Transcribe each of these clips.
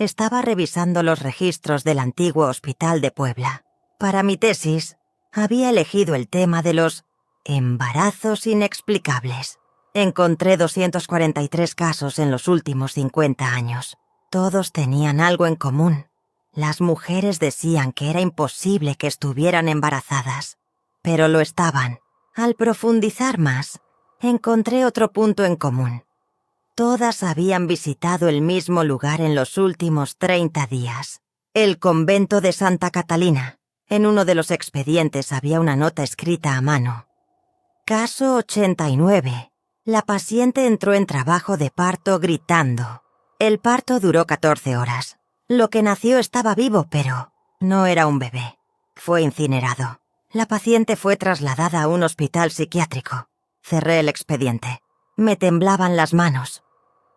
Estaba revisando los registros del antiguo hospital de Puebla. Para mi tesis, había elegido el tema de los embarazos inexplicables. Encontré 243 casos en los últimos 50 años. Todos tenían algo en común. Las mujeres decían que era imposible que estuvieran embarazadas, pero lo estaban. Al profundizar más, encontré otro punto en común. Todas habían visitado el mismo lugar en los últimos 30 días. El convento de Santa Catalina. En uno de los expedientes había una nota escrita a mano. Caso 89. La paciente entró en trabajo de parto gritando. El parto duró 14 horas. Lo que nació estaba vivo, pero no era un bebé. Fue incinerado. La paciente fue trasladada a un hospital psiquiátrico. Cerré el expediente. Me temblaban las manos.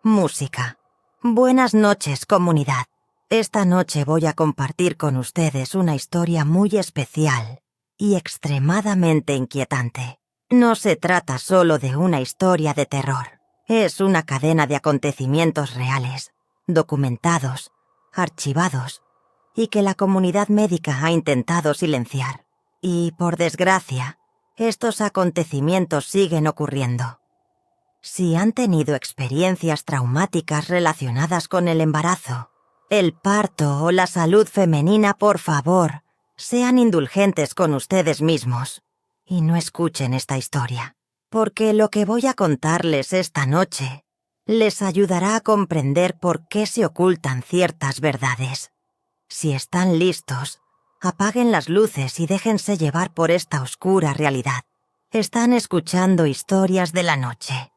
Música. Buenas noches, comunidad. Esta noche voy a compartir con ustedes una historia muy especial y extremadamente inquietante. No se trata solo de una historia de terror. Es una cadena de acontecimientos reales, documentados, archivados, y que la comunidad médica ha intentado silenciar. Y, por desgracia, estos acontecimientos siguen ocurriendo. Si han tenido experiencias traumáticas relacionadas con el embarazo, el parto o la salud femenina, por favor, sean indulgentes con ustedes mismos y no escuchen esta historia, porque lo que voy a contarles esta noche les ayudará a comprender por qué se ocultan ciertas verdades. Si están listos, apaguen las luces y déjense llevar por esta oscura realidad. Están escuchando Historias de la Noche.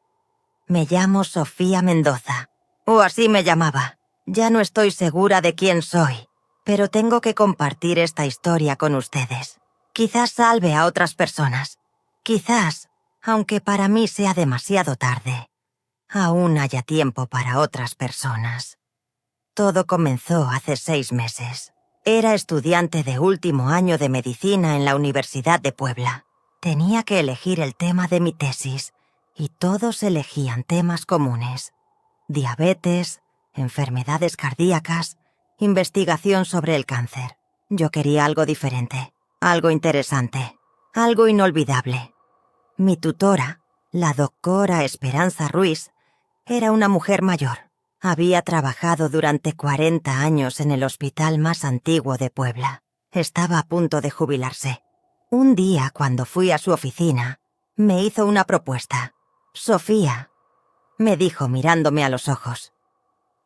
Me llamo Sofía Mendoza, o así me llamaba. Ya no estoy segura de quién soy, pero tengo que compartir esta historia con ustedes. Quizás salve a otras personas. Quizás, aunque para mí sea demasiado tarde, aún haya tiempo para otras personas. Todo comenzó hace 6 meses. Era estudiante de último año de medicina en la Universidad de Puebla. Tenía que elegir el tema de mi tesis, y todos elegían temas comunes. Diabetes, enfermedades cardíacas, investigación sobre el cáncer. Yo quería algo diferente, algo interesante, algo inolvidable. Mi tutora, la doctora Esperanza Ruiz, era una mujer mayor. Había trabajado durante 40 años en el hospital más antiguo de Puebla. Estaba a punto de jubilarse. Un día, cuando fui a su oficina, me hizo una propuesta. «Sofía», me dijo mirándome a los ojos,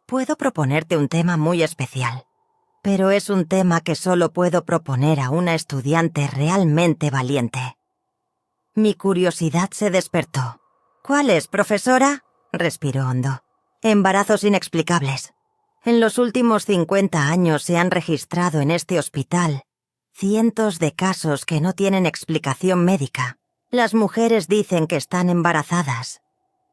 «puedo proponerte un tema muy especial, pero es un tema que solo puedo proponer a una estudiante realmente valiente». Mi curiosidad se despertó. «¿Cuál es, profesora?», respiró hondo. «Embarazos inexplicables. En los últimos 50 años se han registrado en este hospital cientos de casos que no tienen explicación médica. Las mujeres dicen que están embarazadas,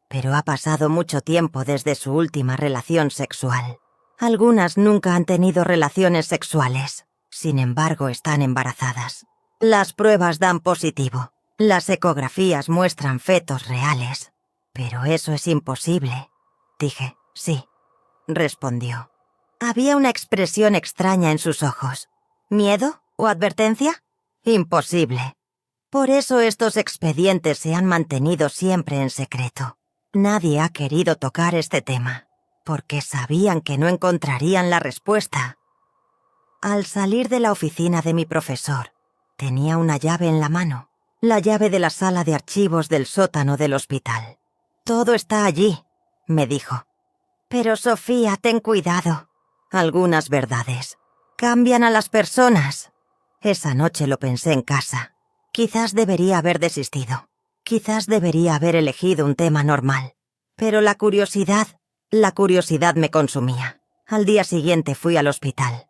pero ha pasado mucho tiempo desde su última relación sexual. Algunas nunca han tenido relaciones sexuales, sin embargo están embarazadas. Las pruebas dan positivo, las ecografías muestran fetos reales, pero eso es imposible». Dije, «Sí», respondió. Había una expresión extraña en sus ojos. ¿Miedo o advertencia? Imposible. Por eso estos expedientes se han mantenido siempre en secreto. Nadie ha querido tocar este tema, porque sabían que no encontrarían la respuesta. Al salir de la oficina de mi profesor, tenía una llave en la mano, la llave de la sala de archivos del sótano del hospital. «Todo está allí», me dijo. «Pero Sofía, ten cuidado. Algunas verdades cambian a las personas». Esa noche lo pensé en casa. Quizás debería haber desistido. Quizás debería haber elegido un tema normal. Pero la curiosidad me consumía. Al día siguiente fui al hospital.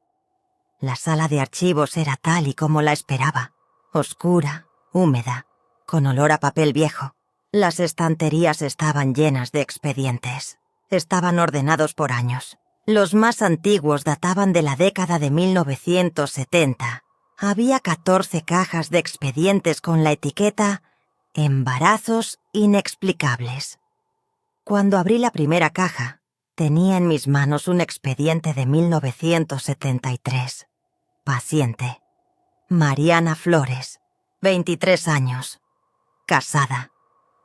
La sala de archivos era tal y como la esperaba. Oscura, húmeda, con olor a papel viejo. Las estanterías estaban llenas de expedientes. Estaban ordenados por años. Los más antiguos databan de la década de 1970. Había 14 cajas de expedientes con la etiqueta «Embarazos inexplicables». Cuando abrí la primera caja, Tenía en mis manos un expediente de 1973. Paciente: Mariana Flores, 23 años. Casada.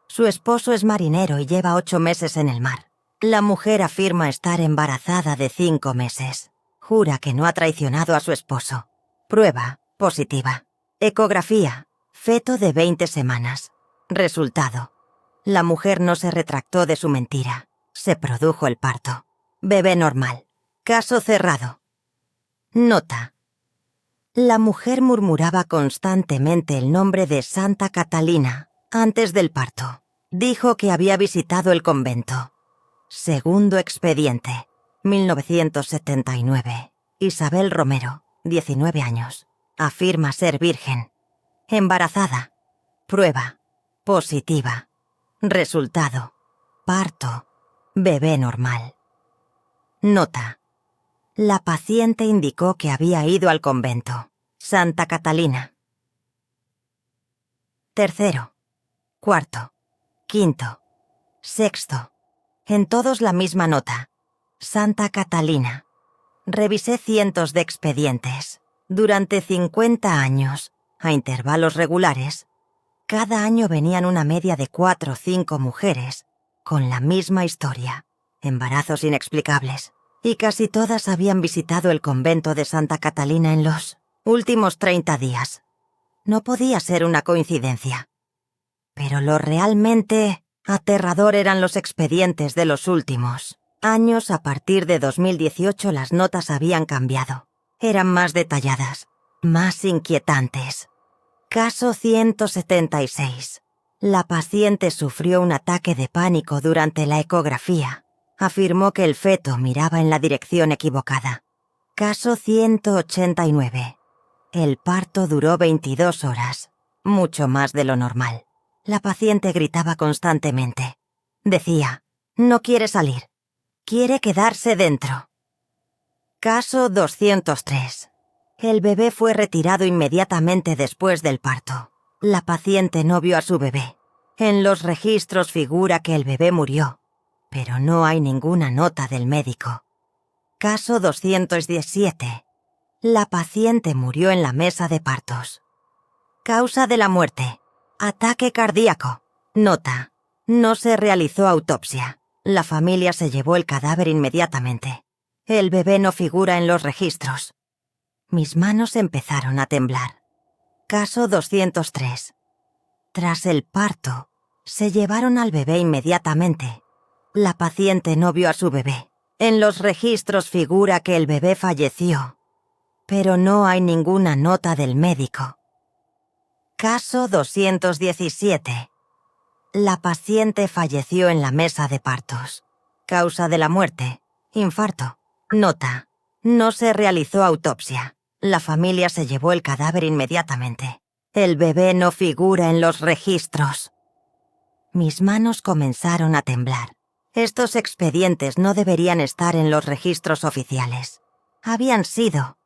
Su esposo es marinero y lleva 8 meses en el mar. La mujer afirma estar embarazada de 5 meses. Jura que no ha traicionado a su esposo. Prueba positiva. Ecografía. Feto de 20 semanas. Resultado: la mujer no se retractó de su mentira. Se produjo el parto. Bebé normal. Caso cerrado. Nota: la mujer murmuraba constantemente el nombre de Santa Catalina antes del parto. Dijo que había visitado el convento. Segundo expediente, 1979. Isabel Romero, 19 años. Afirma ser virgen. Embarazada. Prueba positiva. Resultado: parto. Bebé normal. Nota: la paciente indicó que había ido al convento. Santa Catalina. Tercero, cuarto, quinto, sexto. En todos la misma nota. Santa Catalina. Revisé cientos de expedientes. Durante 50 años, a intervalos regulares, cada año venían una media de 4 o 5 mujeres con la misma historia. Embarazos inexplicables. Y casi todas habían visitado el convento de Santa Catalina en los últimos 30 días. No podía ser una coincidencia. Pero lo realmente aterrador eran los expedientes de los últimos años. A partir de 2018 las notas habían cambiado. Eran más detalladas, más inquietantes. Caso 176. La paciente sufrió un ataque de pánico durante la ecografía. Afirmó que el feto miraba en la dirección equivocada. Caso 189. El parto duró 22 horas, mucho más de lo normal. La paciente gritaba constantemente. Decía: no quiere salir, quiere quedarse dentro. Caso 203. El bebé fue retirado inmediatamente después del parto. La paciente no vio a su bebé. En los registros figura que el bebé murió, pero no hay ninguna nota del médico. Caso 217. La paciente murió en la mesa de partos. Causa de la muerte: ataque cardíaco. Nota: no se realizó autopsia. La familia se llevó el cadáver inmediatamente. El bebé no figura en los registros. Mis manos empezaron a temblar. Caso 203. Tras el parto, se llevaron al bebé inmediatamente. La paciente no vio a su bebé. En los registros figura que el bebé falleció, pero no hay ninguna nota del médico. Caso 217. La paciente falleció en la mesa de partos. Causa de la muerte: infarto. Nota: no se realizó autopsia. La familia se llevó el cadáver inmediatamente. El bebé no figura en los registros. Mis manos comenzaron a temblar. Estos expedientes no deberían estar en los registros oficiales. Habían sido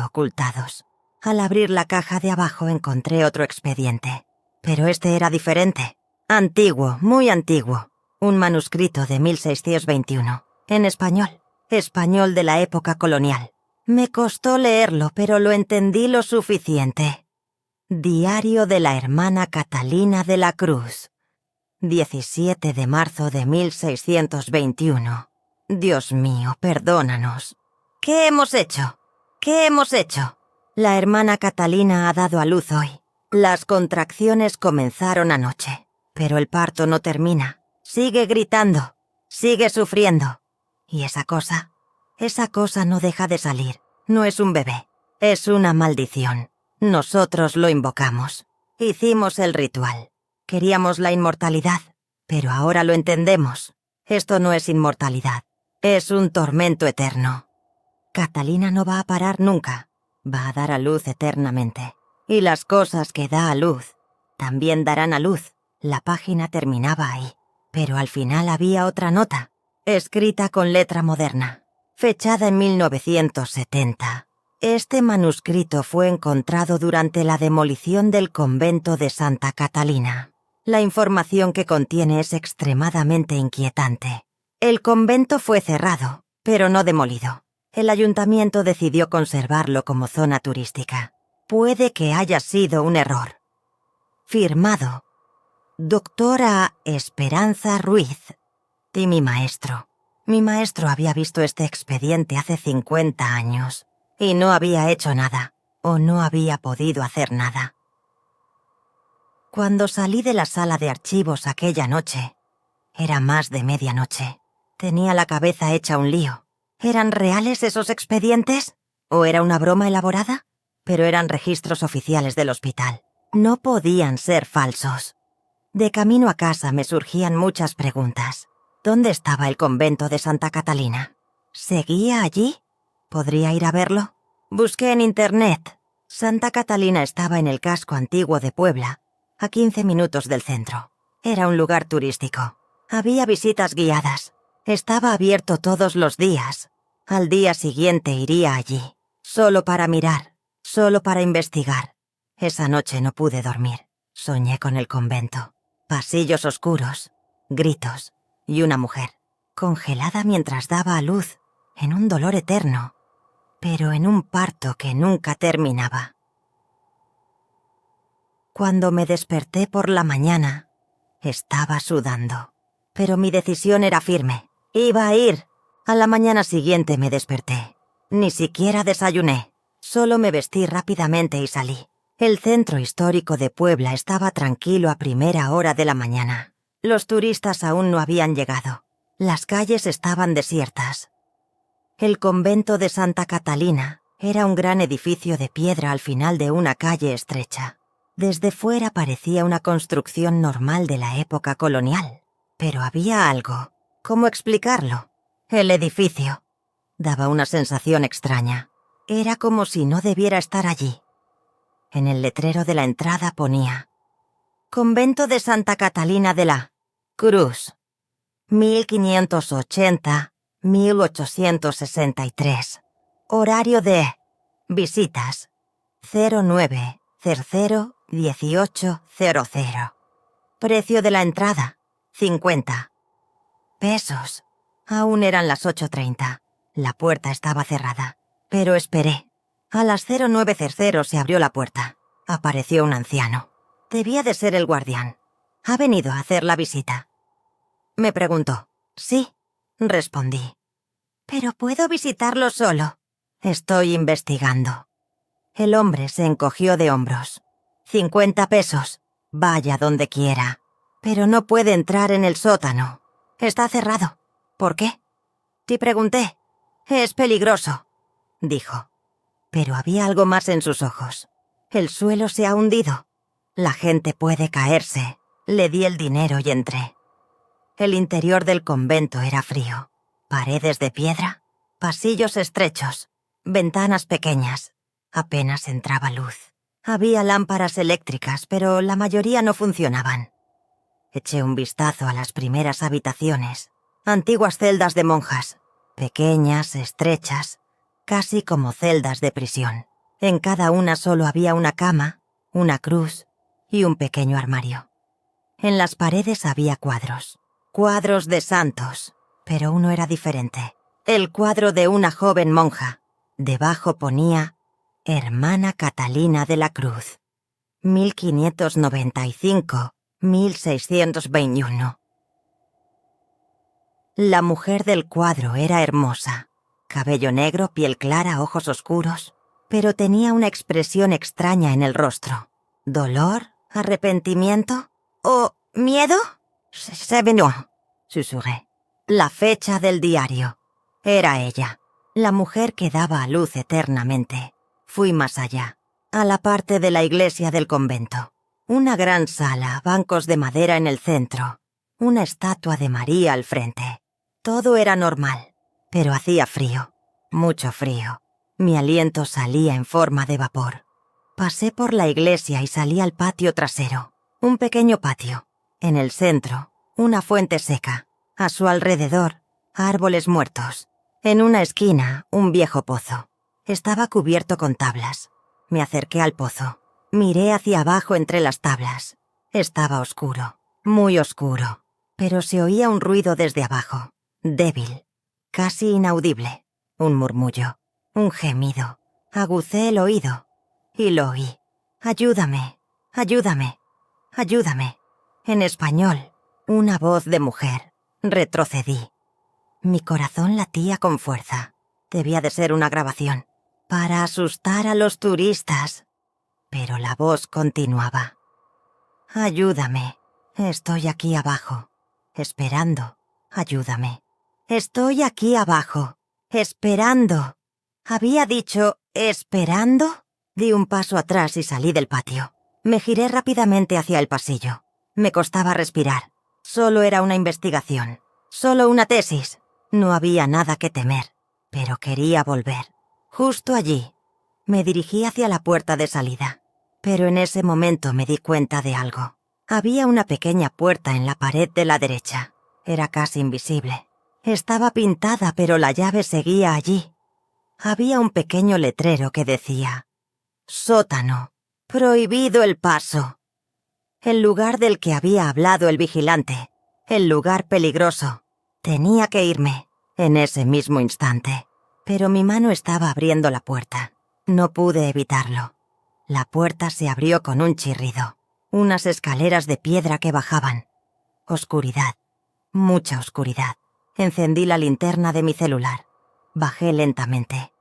ocultados. Al abrir la caja de abajo encontré otro expediente. Pero este era diferente. Antiguo, muy antiguo. Un manuscrito de 1621. En español. Español de la época colonial. Me costó leerlo, pero lo entendí lo suficiente. Diario de la hermana Catalina de la Cruz. 17 de marzo de 1621. Dios mío, perdónanos. ¿Qué hemos hecho? ¿Qué hemos hecho? La hermana Catalina ha dado a luz hoy. Las contracciones comenzaron anoche, pero el parto no termina. Sigue gritando, sigue sufriendo. Y esa cosa no deja de salir. No es un bebé, es una maldición. Nosotros lo invocamos. Hicimos el ritual. Queríamos la inmortalidad, pero ahora lo entendemos. Esto no es inmortalidad, es un tormento eterno. Catalina no va a parar nunca, va a dar a luz eternamente. Y las cosas que da a luz también darán a luz. La página terminaba ahí, pero al final había otra nota, escrita con letra moderna, fechada en 1970. Este manuscrito fue encontrado durante la demolición del convento de Santa Catalina. La información que contiene es extremadamente inquietante. El convento fue cerrado, pero no demolido. El ayuntamiento decidió conservarlo como zona turística. Puede que haya sido un error. Firmado. Doctora Esperanza Ruiz. Y mi maestro. Mi maestro había visto este expediente hace 50 años. Y no había hecho nada. O no había podido hacer nada. Cuando salí de la sala de archivos aquella noche, era más de medianoche. Tenía la cabeza hecha un lío. ¿Eran reales esos expedientes? ¿O era una broma elaborada? Pero eran registros oficiales del hospital. No podían ser falsos. De camino a casa me surgían muchas preguntas. ¿Dónde estaba el convento de Santa Catalina? ¿Seguía allí? ¿Podría ir a verlo? Busqué en internet. Santa Catalina estaba en el casco antiguo de Puebla, a 15 minutos del centro. Era un lugar turístico. Había visitas guiadas. Estaba abierto todos los días. Al día siguiente iría allí, solo para mirar, solo para investigar. Esa noche no pude dormir. Soñé con el convento. Pasillos oscuros, gritos y una mujer, congelada mientras daba a luz, en un dolor eterno, pero en un parto que nunca terminaba. Cuando me desperté por la mañana, estaba sudando, pero mi decisión era firme. Iba a ir. A la mañana siguiente me desperté. Ni siquiera desayuné. Solo me vestí rápidamente y salí. El centro histórico de Puebla estaba tranquilo a primera hora de la mañana. Los turistas aún no habían llegado. Las calles estaban desiertas. El convento de Santa Catalina era un gran edificio de piedra al final de una calle estrecha. Desde fuera parecía una construcción normal de la época colonial. Pero había algo. ¿Cómo explicarlo? El edificio. Daba una sensación extraña. Era como si no debiera estar allí. En el letrero de la entrada ponía: Convento de Santa Catalina de la Cruz, 1580-1863. Horario de visitas 09-00-1800. Precio de la entrada 50 pesos. Aún eran las 8:30. La puerta estaba cerrada, pero esperé. A las 09:00 se abrió la puerta. Apareció un anciano. Debía de ser el guardián. ¿Ha venido a hacer la visita?, me preguntó. Sí, respondí. ¿Pero puedo visitarlo solo? Estoy investigando. El hombre se encogió de hombros. 50 pesos. Vaya donde quiera. Pero no puede entrar en el sótano. Está cerrado. ¿Por qué? Te pregunté. Es peligroso, dijo. Pero había algo más en sus ojos. El suelo se ha hundido. La gente puede caerse. Le di el dinero y entré. El interior del convento era frío. Paredes de piedra, pasillos estrechos, ventanas pequeñas. Apenas entraba luz. Había lámparas eléctricas, pero la mayoría no funcionaban. Eché un vistazo a las primeras habitaciones. Antiguas celdas de monjas, pequeñas, estrechas, casi como celdas de prisión. En cada una solo había una cama, una cruz y un pequeño armario. En las paredes había cuadros de santos, pero uno era diferente. El cuadro de una joven monja. Debajo ponía Hermana Catalina de la Cruz, 1595-1621. La mujer del cuadro era hermosa. Cabello negro, piel clara, ojos oscuros, pero tenía una expresión extraña en el rostro. ¿Dolor? ¿Arrepentimiento? ¿O miedo? Se vino, susurré. La fecha del diario. Era ella, la mujer que daba a luz eternamente. Fui más allá, a la parte de la iglesia del convento. Una gran sala, bancos de madera en el centro, una estatua de María al frente. Todo era normal, pero hacía frío, mucho frío. Mi aliento salía en forma de vapor. Pasé por la iglesia y salí al patio trasero. Un pequeño patio. En el centro, una fuente seca. A su alrededor, árboles muertos. En una esquina, un viejo pozo. Estaba cubierto con tablas. Me acerqué al pozo. Miré hacia abajo entre las tablas. Estaba oscuro, muy oscuro, pero se oía un ruido desde abajo. débil, casi inaudible, un murmullo, un gemido. Agucé el oído y lo oí. «Ayúdame, ayúdame, ayúdame». En español, una voz de mujer. Retrocedí. Mi corazón latía con fuerza. Debía de ser una grabación. Para asustar a los turistas. Pero la voz continuaba. «Ayúdame. Estoy aquí abajo. Esperando. Ayúdame. Estoy aquí abajo. Esperando». ¿Había dicho esperando? Di un paso atrás y salí del patio. Me giré rápidamente hacia el pasillo. Me costaba respirar. Solo era una investigación. Solo una tesis. No había nada que temer. Pero quería volver. Justo allí. Me dirigí hacia la puerta de salida. Pero en ese momento me di cuenta de algo. Había una pequeña puerta en la pared de la derecha. Era casi invisible. Estaba pintada, pero la llave seguía allí. Había un pequeño letrero que decía: «Sótano. Prohibido el paso». El lugar del que había hablado el vigilante. El lugar peligroso. Tenía que irme, en ese mismo instante. Pero mi mano estaba abriendo la puerta. No pude evitarlo. La puerta se abrió con un chirrido. Unas escaleras de piedra que bajaban. Oscuridad. Mucha oscuridad. Encendí la linterna de mi celular. Bajé lentamente.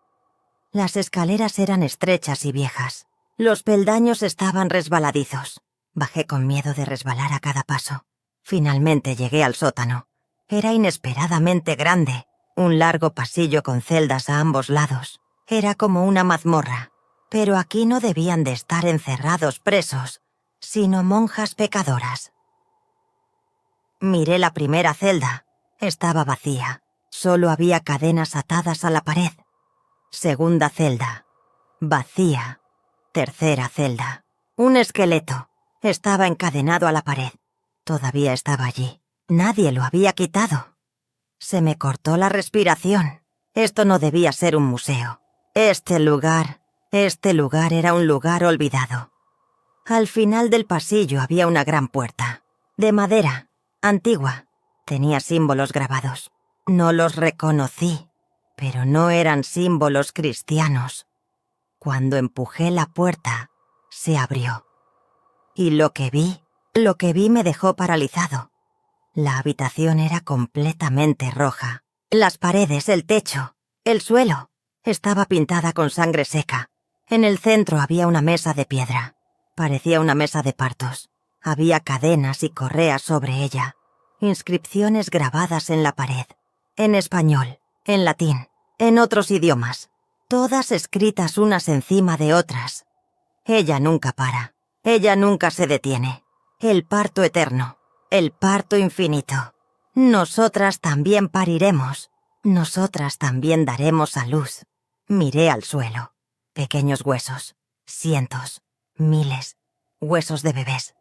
Las escaleras eran estrechas y viejas. Los peldaños estaban resbaladizos. Bajé con miedo de resbalar a cada paso. Finalmente llegué al sótano. Era inesperadamente grande. Un largo pasillo con celdas a ambos lados. Era como una mazmorra. Pero aquí no debían de estar encerrados presos, sino monjas pecadoras. Miré la primera celda. Estaba vacía. Solo había cadenas atadas a la pared. Segunda celda. Vacía. Tercera celda. Un esqueleto. Estaba encadenado a la pared. Todavía estaba allí. Nadie lo había quitado. Se me cortó la respiración. Esto no debía ser un museo. Este lugar era un lugar olvidado. Al final del pasillo había una gran puerta. De madera. Antigua. Tenía símbolos grabados. No los reconocí, pero no eran símbolos cristianos. Cuando empujé la puerta, se abrió. Y lo que vi me dejó paralizado. La habitación era completamente roja. Las paredes, el techo, el suelo, estaba pintada con sangre seca. En el centro había una mesa de piedra. Parecía una mesa de partos. Había cadenas y correas sobre ella. Inscripciones grabadas en la pared. En español, en latín, en otros idiomas. Todas escritas unas encima de otras. Ella nunca para. Ella nunca se detiene. El parto eterno. El parto infinito. Nosotras también pariremos. Nosotras también daremos a luz. Miré al suelo. Pequeños huesos. Cientos. Miles. Huesos de bebés.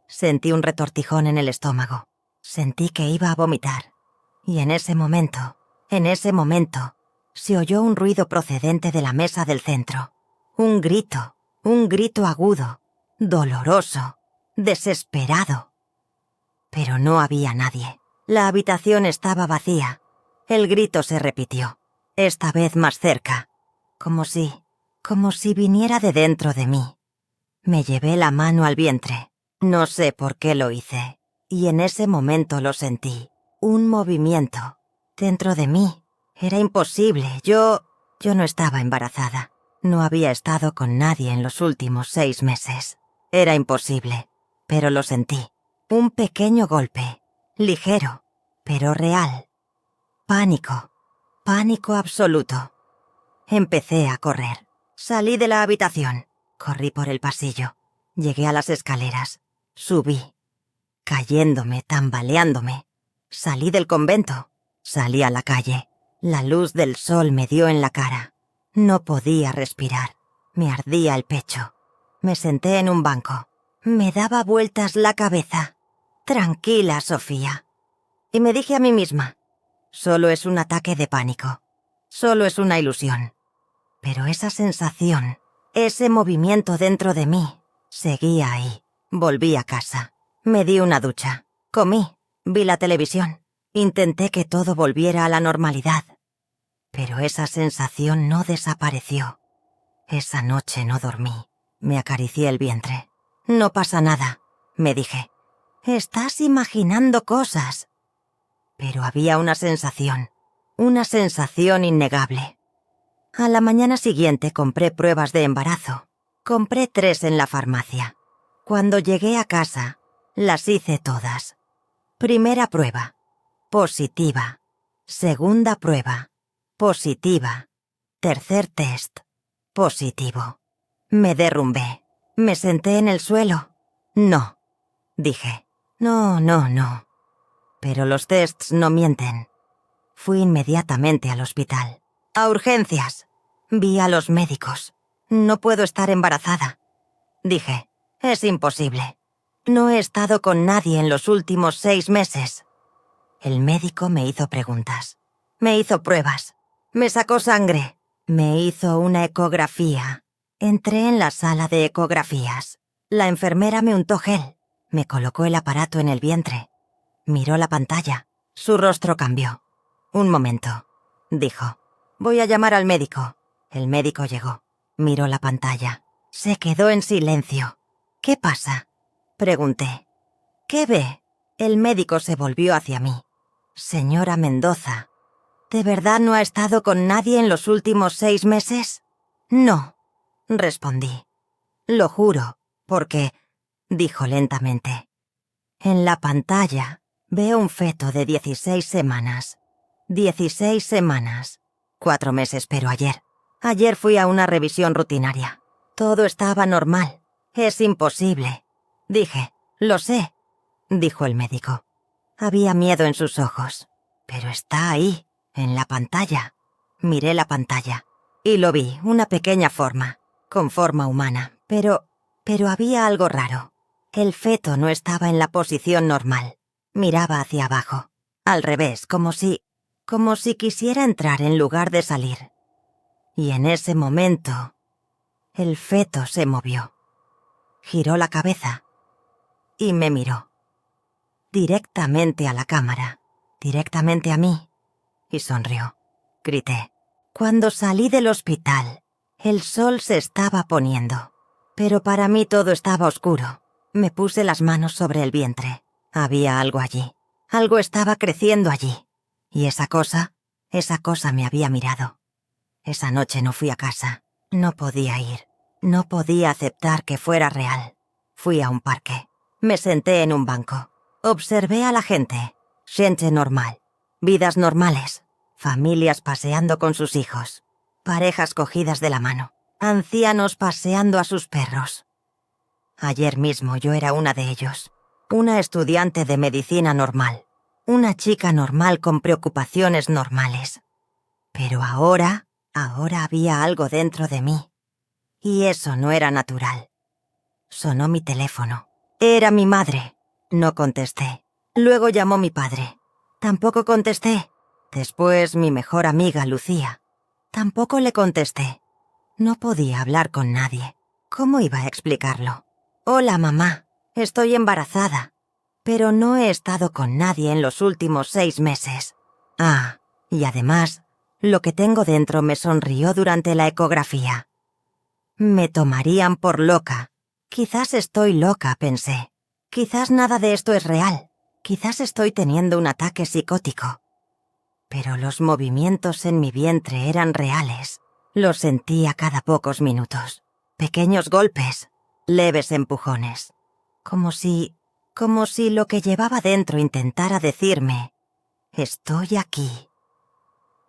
Sentí un retortijón en el estómago. Sentí que iba a vomitar. Y en ese momento, se oyó un ruido procedente de la mesa del centro. Un grito agudo, doloroso, desesperado. Pero no había nadie. La habitación estaba vacía. El grito se repitió, esta vez más cerca, como si viniera de dentro de mí. Me llevé la mano al vientre. No sé por qué lo hice. Y en ese momento lo sentí. Un movimiento. Dentro de mí. Era imposible. Yo no estaba embarazada. No había estado con nadie en los últimos 6 meses. Era imposible. Pero lo sentí. Un pequeño golpe. Ligero, pero real. Pánico. Pánico absoluto. Empecé a correr. Salí de la habitación. Corrí por el pasillo. Llegué a las escaleras. Subí. Cayéndome, tambaleándome. Salí del convento. Salí a la calle. La luz del sol me dio en la cara. No podía respirar. Me ardía el pecho. Me senté en un banco. Me daba vueltas la cabeza. Tranquila, Sofía. Y me dije a mí misma, solo es un ataque de pánico. Solo es una ilusión. Pero esa sensación, ese movimiento dentro de mí, seguía ahí. Volví a casa. Me di una ducha. Comí. Vi la televisión. Intenté que todo volviera a la normalidad, pero esa sensación no desapareció. Esa noche no dormí. Me acaricié el vientre. No pasa nada, me dije. Estás imaginando cosas. Pero había una sensación innegable. A la mañana siguiente compré pruebas de embarazo. Compré 3 en la farmacia. Cuando llegué a casa, las hice todas. Primera prueba, positiva. Segunda prueba, positiva. Tercer test, positivo. Me derrumbé. Me senté en el suelo. No, dije. No. Pero los tests no mienten. Fui inmediatamente al hospital. A urgencias. Vi a los médicos. No puedo estar embarazada. Dije, es imposible. No he estado con nadie en los últimos 6 meses. El médico me hizo preguntas. Me hizo pruebas. Me sacó sangre. Me hizo una ecografía. Entré en la sala de ecografías. La enfermera me untó gel. Me colocó el aparato en el vientre. Miró la pantalla. Su rostro cambió. Un momento, dijo. Voy a llamar al médico. El médico llegó. Miró la pantalla. Se quedó en silencio. ¿Qué pasa?, pregunté. ¿Qué ve? El médico se volvió hacia mí. Señora Mendoza, ¿de verdad no ha estado con nadie en los últimos 6 meses? No, respondí. Lo juro, porque, dijo lentamente, en la pantalla veo un feto de 16 semanas. 16 semanas. 4 meses, pero ayer. Ayer fui a una revisión rutinaria. Todo estaba normal. Es imposible. Dije, lo sé, dijo el médico. Había miedo en sus ojos. Pero está ahí, en la pantalla. Miré la pantalla y lo vi, una pequeña forma, con forma humana, pero había algo raro. El feto no estaba en la posición normal. Miraba hacia abajo, al revés, como si quisiera entrar en lugar de salir. Y en ese momento, el feto se movió. Giró la cabeza y me miró. Directamente a la cámara, directamente a mí, y sonrió. Grité. Cuando salí del hospital, el sol se estaba poniendo, pero para mí todo estaba oscuro. Me puse las manos sobre el vientre. Había algo allí. Algo estaba creciendo allí. Y esa cosa me había mirado. Esa noche no fui a casa. No podía ir. No podía aceptar que fuera real. Fui a un parque. Me senté en un banco. Observé a la gente. Gente normal. Vidas normales. Familias paseando con sus hijos. Parejas cogidas de la mano. Ancianos paseando a sus perros. Ayer mismo yo era una de ellos. Una estudiante de medicina normal. Una chica normal con preocupaciones normales. Pero ahora había algo dentro de mí. Y eso no era natural. Sonó mi teléfono. Era mi madre. No contesté. Luego llamó mi padre. Tampoco contesté. Después mi mejor amiga, Lucía. Tampoco le contesté. No podía hablar con nadie. ¿Cómo iba a explicarlo? Hola, mamá. Estoy embarazada. Pero no he estado con nadie en los últimos 6 meses. Ah, y además, lo que tengo dentro me sonrió durante la ecografía. Me tomarían por loca. Quizás estoy loca, pensé. Quizás nada de esto es real. Quizás estoy teniendo un ataque psicótico. Pero los movimientos en mi vientre eran reales. Los sentía cada pocos minutos. Pequeños golpes, leves empujones. Como si lo que llevaba dentro intentara decirme, estoy aquí.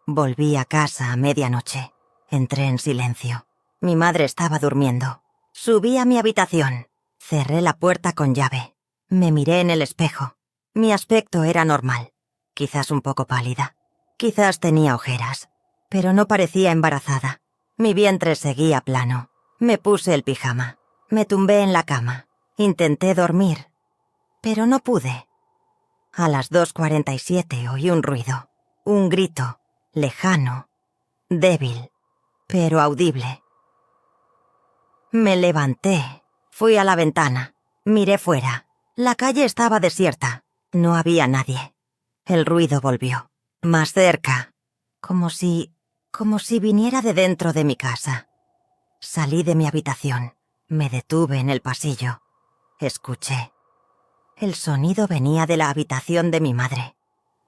Volví a casa a medianoche. Entré en silencio. Mi madre estaba durmiendo. Subí a mi habitación. Cerré la puerta con llave. Me miré en el espejo. Mi aspecto era normal. Quizás un poco pálida. Quizás tenía ojeras. Pero no parecía embarazada. Mi vientre seguía plano. Me puse el pijama. Me tumbé en la cama. Intenté dormir. Pero no pude. A las 2:47 oí un ruido. Un grito. Lejano. Débil. Pero audible. Me levanté. Fui a la ventana. Miré fuera. La calle estaba desierta. No había nadie. El ruido volvió. Más cerca. Como si viniera de dentro de mi casa. Salí de mi habitación. Me detuve en el pasillo. Escuché. El sonido venía de la habitación de mi madre.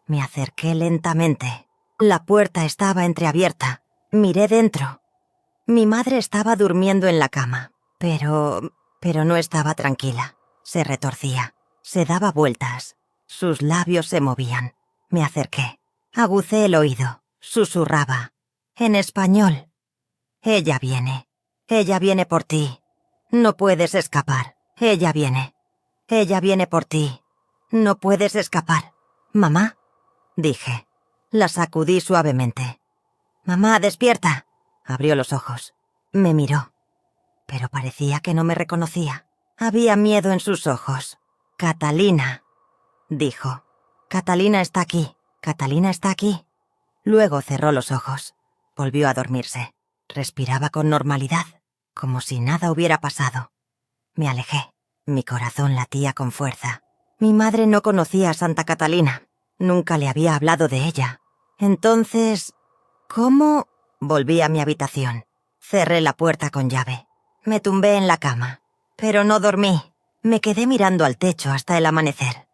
Me acerqué lentamente. La puerta estaba entreabierta. Miré dentro. Mi madre estaba durmiendo en la cama, pero no estaba tranquila. Se retorcía, se daba vueltas. Sus labios se movían. Me acerqué. Agucé el oído. Susurraba. En español. Ella viene. Ella viene por ti. No puedes escapar. Ella viene. Ella viene por ti. No puedes escapar. ¿Mamá? Dije. La sacudí suavemente. «Mamá, despierta». Abrió los ojos. Me miró. Pero parecía que no me reconocía. Había miedo en sus ojos. «Catalina», dijo. «Catalina está aquí. Catalina está aquí». Luego cerró los ojos. Volvió a dormirse. Respiraba con normalidad, como si nada hubiera pasado. Me alejé. Mi corazón latía con fuerza. Mi madre no conocía a Santa Catalina. Nunca le había hablado de ella. Entonces, ¿cómo? Volví a mi habitación. Cerré la puerta con llave. Me tumbé en la cama. Pero no dormí. Me quedé mirando al techo hasta el amanecer.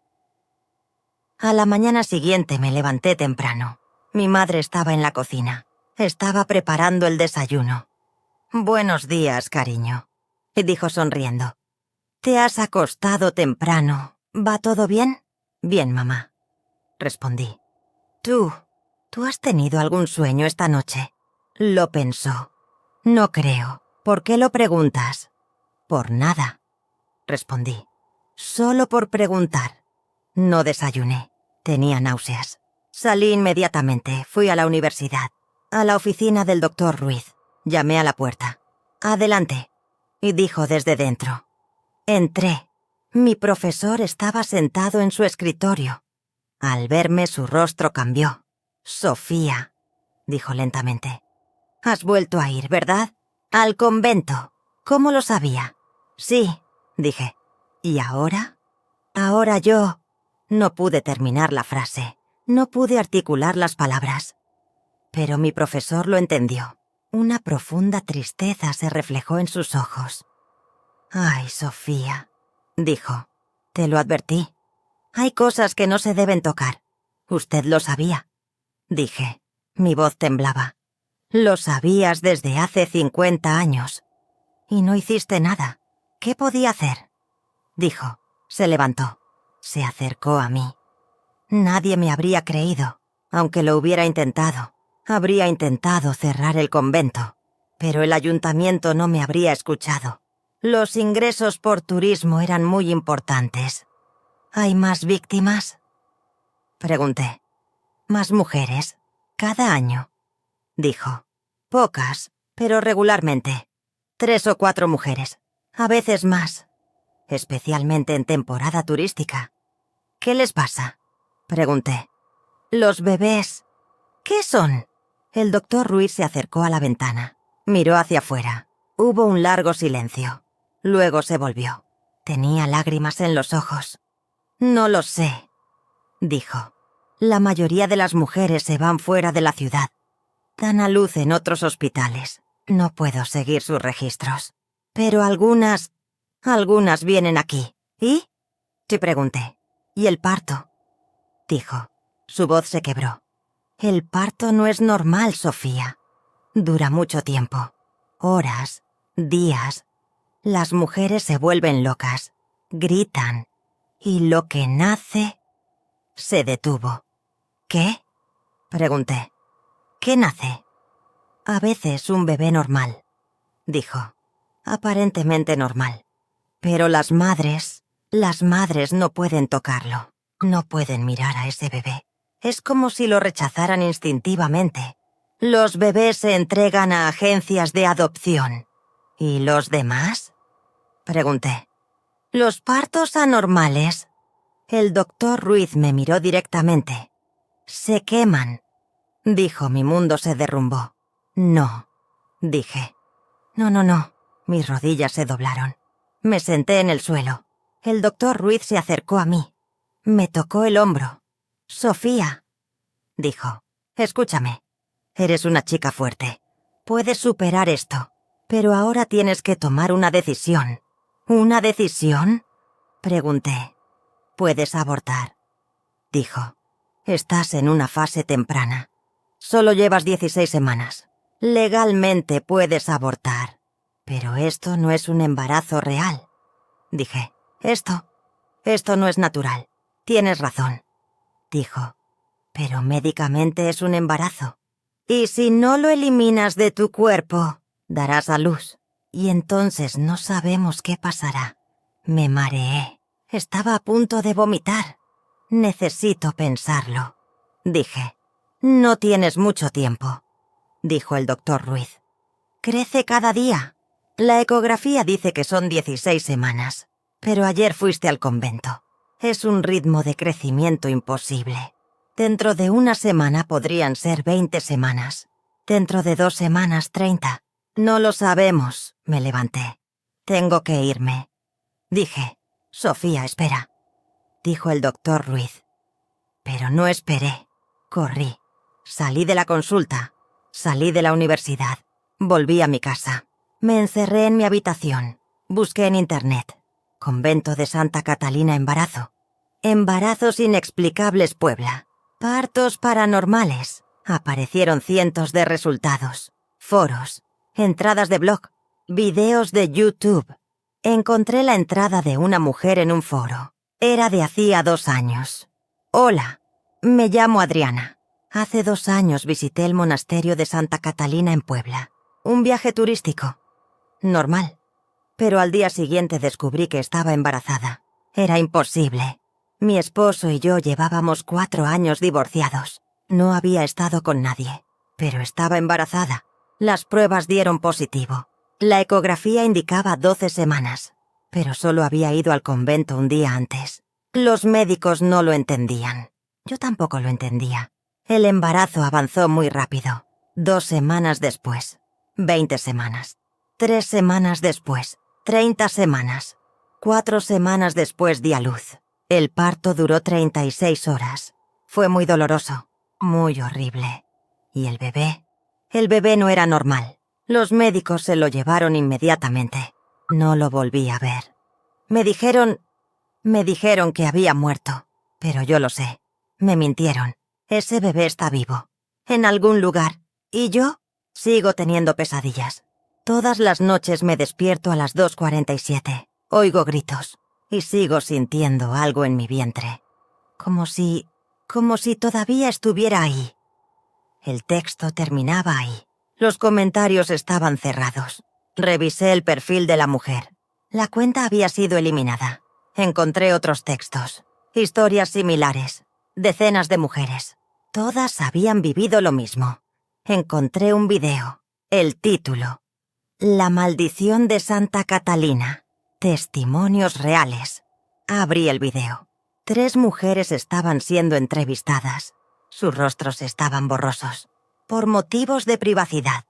A la mañana siguiente me levanté temprano. Mi madre estaba en la cocina. Estaba preparando el desayuno. «Buenos días, cariño», dijo sonriendo. «¿Te has acostado temprano? ¿Va todo bien?» «Bien, mamá», respondí. «¿Tú has tenido algún sueño esta noche?» Lo pensó. «No creo. ¿Por qué lo preguntas?» «Por nada», respondí. «Solo por preguntar». No desayuné. Tenía náuseas. Salí inmediatamente. Fui a la universidad. A la oficina del doctor Ruiz. Llamé a la puerta. «Adelante», y dijo desde dentro. Entré. Mi profesor estaba sentado en su escritorio. Al verme su rostro cambió. «Sofía», dijo lentamente. «Has vuelto a ir, ¿verdad? Al convento. ¿Cómo lo sabía?» «Sí», dije. «¿Y ahora?» «Ahora yo...» No pude terminar la frase. No pude articular las palabras. Pero mi profesor lo entendió. Una profunda tristeza se reflejó en sus ojos. «Ay, Sofía», dijo. «Te lo advertí. Hay cosas que no se deben tocar. Usted lo sabía». Dije. Mi voz temblaba. «Lo sabías desde hace 50 años. Y no hiciste nada. ¿Qué podía hacer?» Dijo. Se levantó. Se acercó a mí. Nadie me habría creído, aunque lo hubiera intentado. Habría intentado cerrar el convento, pero el ayuntamiento no me habría escuchado. Los ingresos por turismo eran muy importantes. «¿Hay más víctimas?», pregunté. «Más mujeres, cada año», dijo. «Pocas, pero regularmente. 3 o 4 mujeres, a veces más, especialmente en temporada turística». «¿Qué les pasa?», pregunté. «Los bebés». «¿Qué son?». El doctor Ruiz se acercó a la ventana. Miró hacia afuera. Hubo un largo silencio. Luego se volvió. Tenía lágrimas en los ojos. «No lo sé», dijo. «La mayoría de las mujeres se van fuera de la ciudad. Dan a luz en otros hospitales. No puedo seguir sus registros. Pero algunas vienen aquí. ¿Y?», te pregunté. «¿Y el parto?», dijo. Su voz se quebró. «El parto no es normal, Sofía. Dura mucho tiempo. Horas, días. Las mujeres se vuelven locas. Gritan. Y lo que nace...» Se detuvo. «¿Qué?», pregunté. «¿Qué nace?». «A veces un bebé normal», dijo. «Aparentemente normal. Pero las madres no pueden tocarlo. No pueden mirar a ese bebé. Es como si lo rechazaran instintivamente. Los bebés se entregan a agencias de adopción. ¿Y los demás?», pregunté. «Los partos anormales». El doctor Ruiz me miró directamente. «Se queman», dijo. Mi mundo se derrumbó. «No», dije. No. Mis rodillas se doblaron. Me senté en el suelo. El doctor Ruiz se acercó a mí. Me tocó el hombro. Sofía, dijo, escúchame. Eres una chica fuerte. Puedes superar esto. Pero ahora tienes que tomar una decisión. ¿Una decisión? Pregunté. Puedes abortar, dijo. Estás en una fase temprana. Solo llevas 16 semanas. Legalmente puedes abortar. Pero esto no es un embarazo real. Dije, esto no es natural. Tienes razón, dijo. Pero médicamente es un embarazo. Y si no lo eliminas de tu cuerpo, darás a luz. Y entonces no sabemos qué pasará. Me mareé. Estaba a punto de vomitar. Necesito pensarlo, dije. No tienes mucho tiempo, dijo el doctor Ruiz. Crece cada día. La ecografía dice que son 16 semanas. Pero ayer fuiste al convento. Es un ritmo de crecimiento imposible. Dentro de una semana podrían ser 20 semanas. Dentro de 2 semanas 30. No lo sabemos, me levanté. Tengo que irme. Dije, Sofía, espera, dijo el doctor Ruiz. Pero no esperé. Corrí. Salí de la consulta. Salí de la universidad. Volví a mi casa. Me encerré en mi habitación. Busqué en internet. Convento de Santa Catalina embarazo. Embarazos inexplicables Puebla. Partos paranormales. Aparecieron cientos de resultados. Foros. Entradas de blog. Videos de YouTube. Encontré la entrada de una mujer en un foro. Era de hacía 2 años. Hola, me llamo Adriana. Hace 2 años visité el monasterio de Santa Catalina en Puebla. Un viaje turístico. Normal. Pero al día siguiente descubrí que estaba embarazada. Era imposible. Mi esposo y yo llevábamos 4 años divorciados. No había estado con nadie. Pero estaba embarazada. Las pruebas dieron positivo. La ecografía indicaba 12 semanas. Pero solo había ido al convento un día antes. Los médicos no lo entendían. Yo tampoco lo entendía. El embarazo avanzó muy rápido. 2 semanas después, 20 semanas. 3 semanas después, 30 semanas. 4 semanas después di a luz. El parto duró 36 horas. Fue muy doloroso, muy horrible. ¿Y el bebé? El bebé no era normal. Los médicos se lo llevaron inmediatamente. No lo volví a ver. Me dijeron que había muerto. Pero yo lo sé. Me mintieron. Ese bebé está vivo. En algún lugar. ¿Y yo? Sigo teniendo pesadillas. Todas las noches me despierto a las 2:47. Oigo gritos. Y sigo sintiendo algo en mi vientre. Como si todavía estuviera ahí. El texto terminaba ahí. Los comentarios estaban cerrados. Revisé el perfil de la mujer. La cuenta había sido eliminada. Encontré otros textos. Historias similares. Decenas de mujeres. Todas habían vivido lo mismo. Encontré un video. El título. La maldición de Santa Catalina. Testimonios reales. Abrí el video. 3 mujeres estaban siendo entrevistadas. Sus rostros estaban borrosos. Por motivos de privacidad.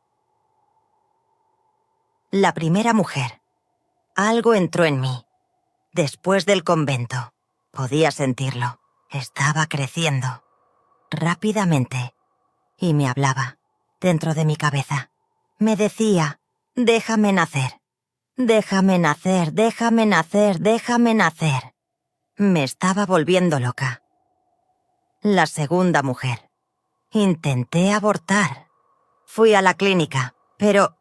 La primera mujer. Algo entró en mí. Después del convento. Podía sentirlo. Estaba creciendo. Rápidamente. Y me hablaba. Dentro de mi cabeza. Me decía, déjame nacer. Déjame nacer, déjame nacer, déjame nacer. Me estaba volviendo loca. La segunda mujer. Intenté abortar. Fui a la clínica, pero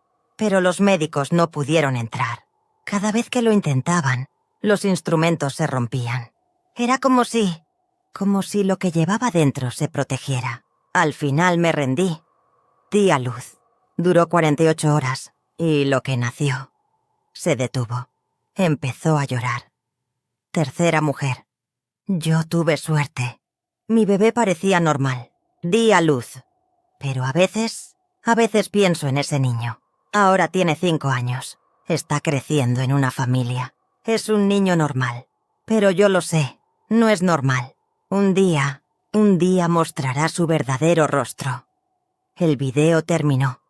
los médicos no pudieron entrar. Cada vez que lo intentaban, los instrumentos se rompían. Era como si lo que llevaba dentro se protegiera. Al final me rendí. Di a luz. Duró 48 horas, y lo que nació se detuvo. Empezó a llorar. Tercera mujer. Yo tuve suerte. Mi bebé parecía normal. Di a luz. Pero a veces pienso en ese niño. Ahora tiene 5 años. Está creciendo en una familia. Es un niño normal. Pero yo lo sé, no es normal. Un día mostrará su verdadero rostro. El video terminó.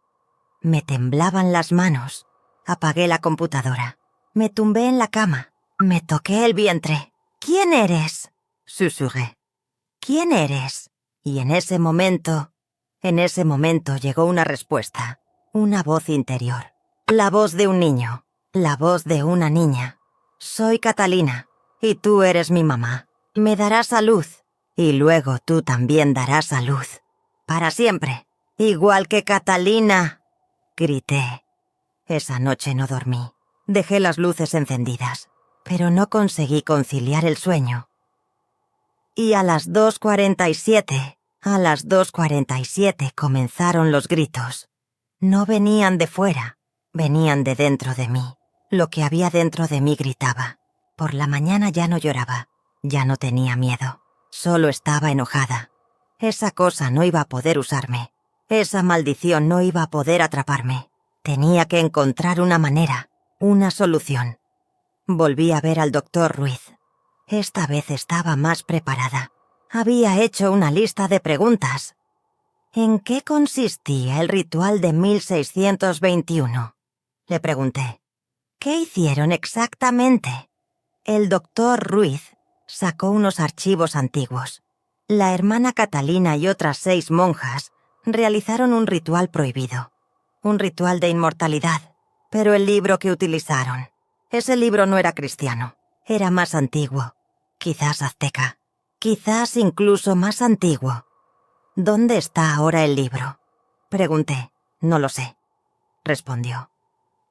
Me temblaban las manos. Apagué la computadora. Me tumbé en la cama. Me toqué el vientre. ¿Quién eres?, susurré. ¿Quién eres? Y en ese momento llegó una respuesta, una voz interior. La voz de un niño, la voz de una niña. Soy Catalina, y tú eres mi mamá. Me darás a luz, y luego tú también darás a luz. Para siempre, igual que Catalina, grité. Esa noche no dormí. Dejé las luces encendidas, pero no conseguí conciliar el sueño. Y a las 2:47 comenzaron los gritos. No venían de fuera, venían de dentro de mí. Lo que había dentro de mí gritaba. Por la mañana ya no lloraba, ya no tenía miedo, solo estaba enojada. Esa cosa no iba a poder usarme, esa maldición no iba a poder atraparme. Tenía que encontrar una manera, una solución. Volví a ver al doctor Ruiz. Esta vez estaba más preparada. Había hecho una lista de preguntas. ¿En qué consistía el ritual de 1621? Le pregunté. ¿Qué hicieron exactamente? El doctor Ruiz sacó unos archivos antiguos. La hermana Catalina y otras 6 monjas realizaron un ritual prohibido. Un ritual de inmortalidad. Pero el libro que utilizaron, ese libro no era cristiano. Era más antiguo. Quizás azteca. Quizás incluso más antiguo. ¿Dónde está ahora el libro? Pregunté. No lo sé. Respondió.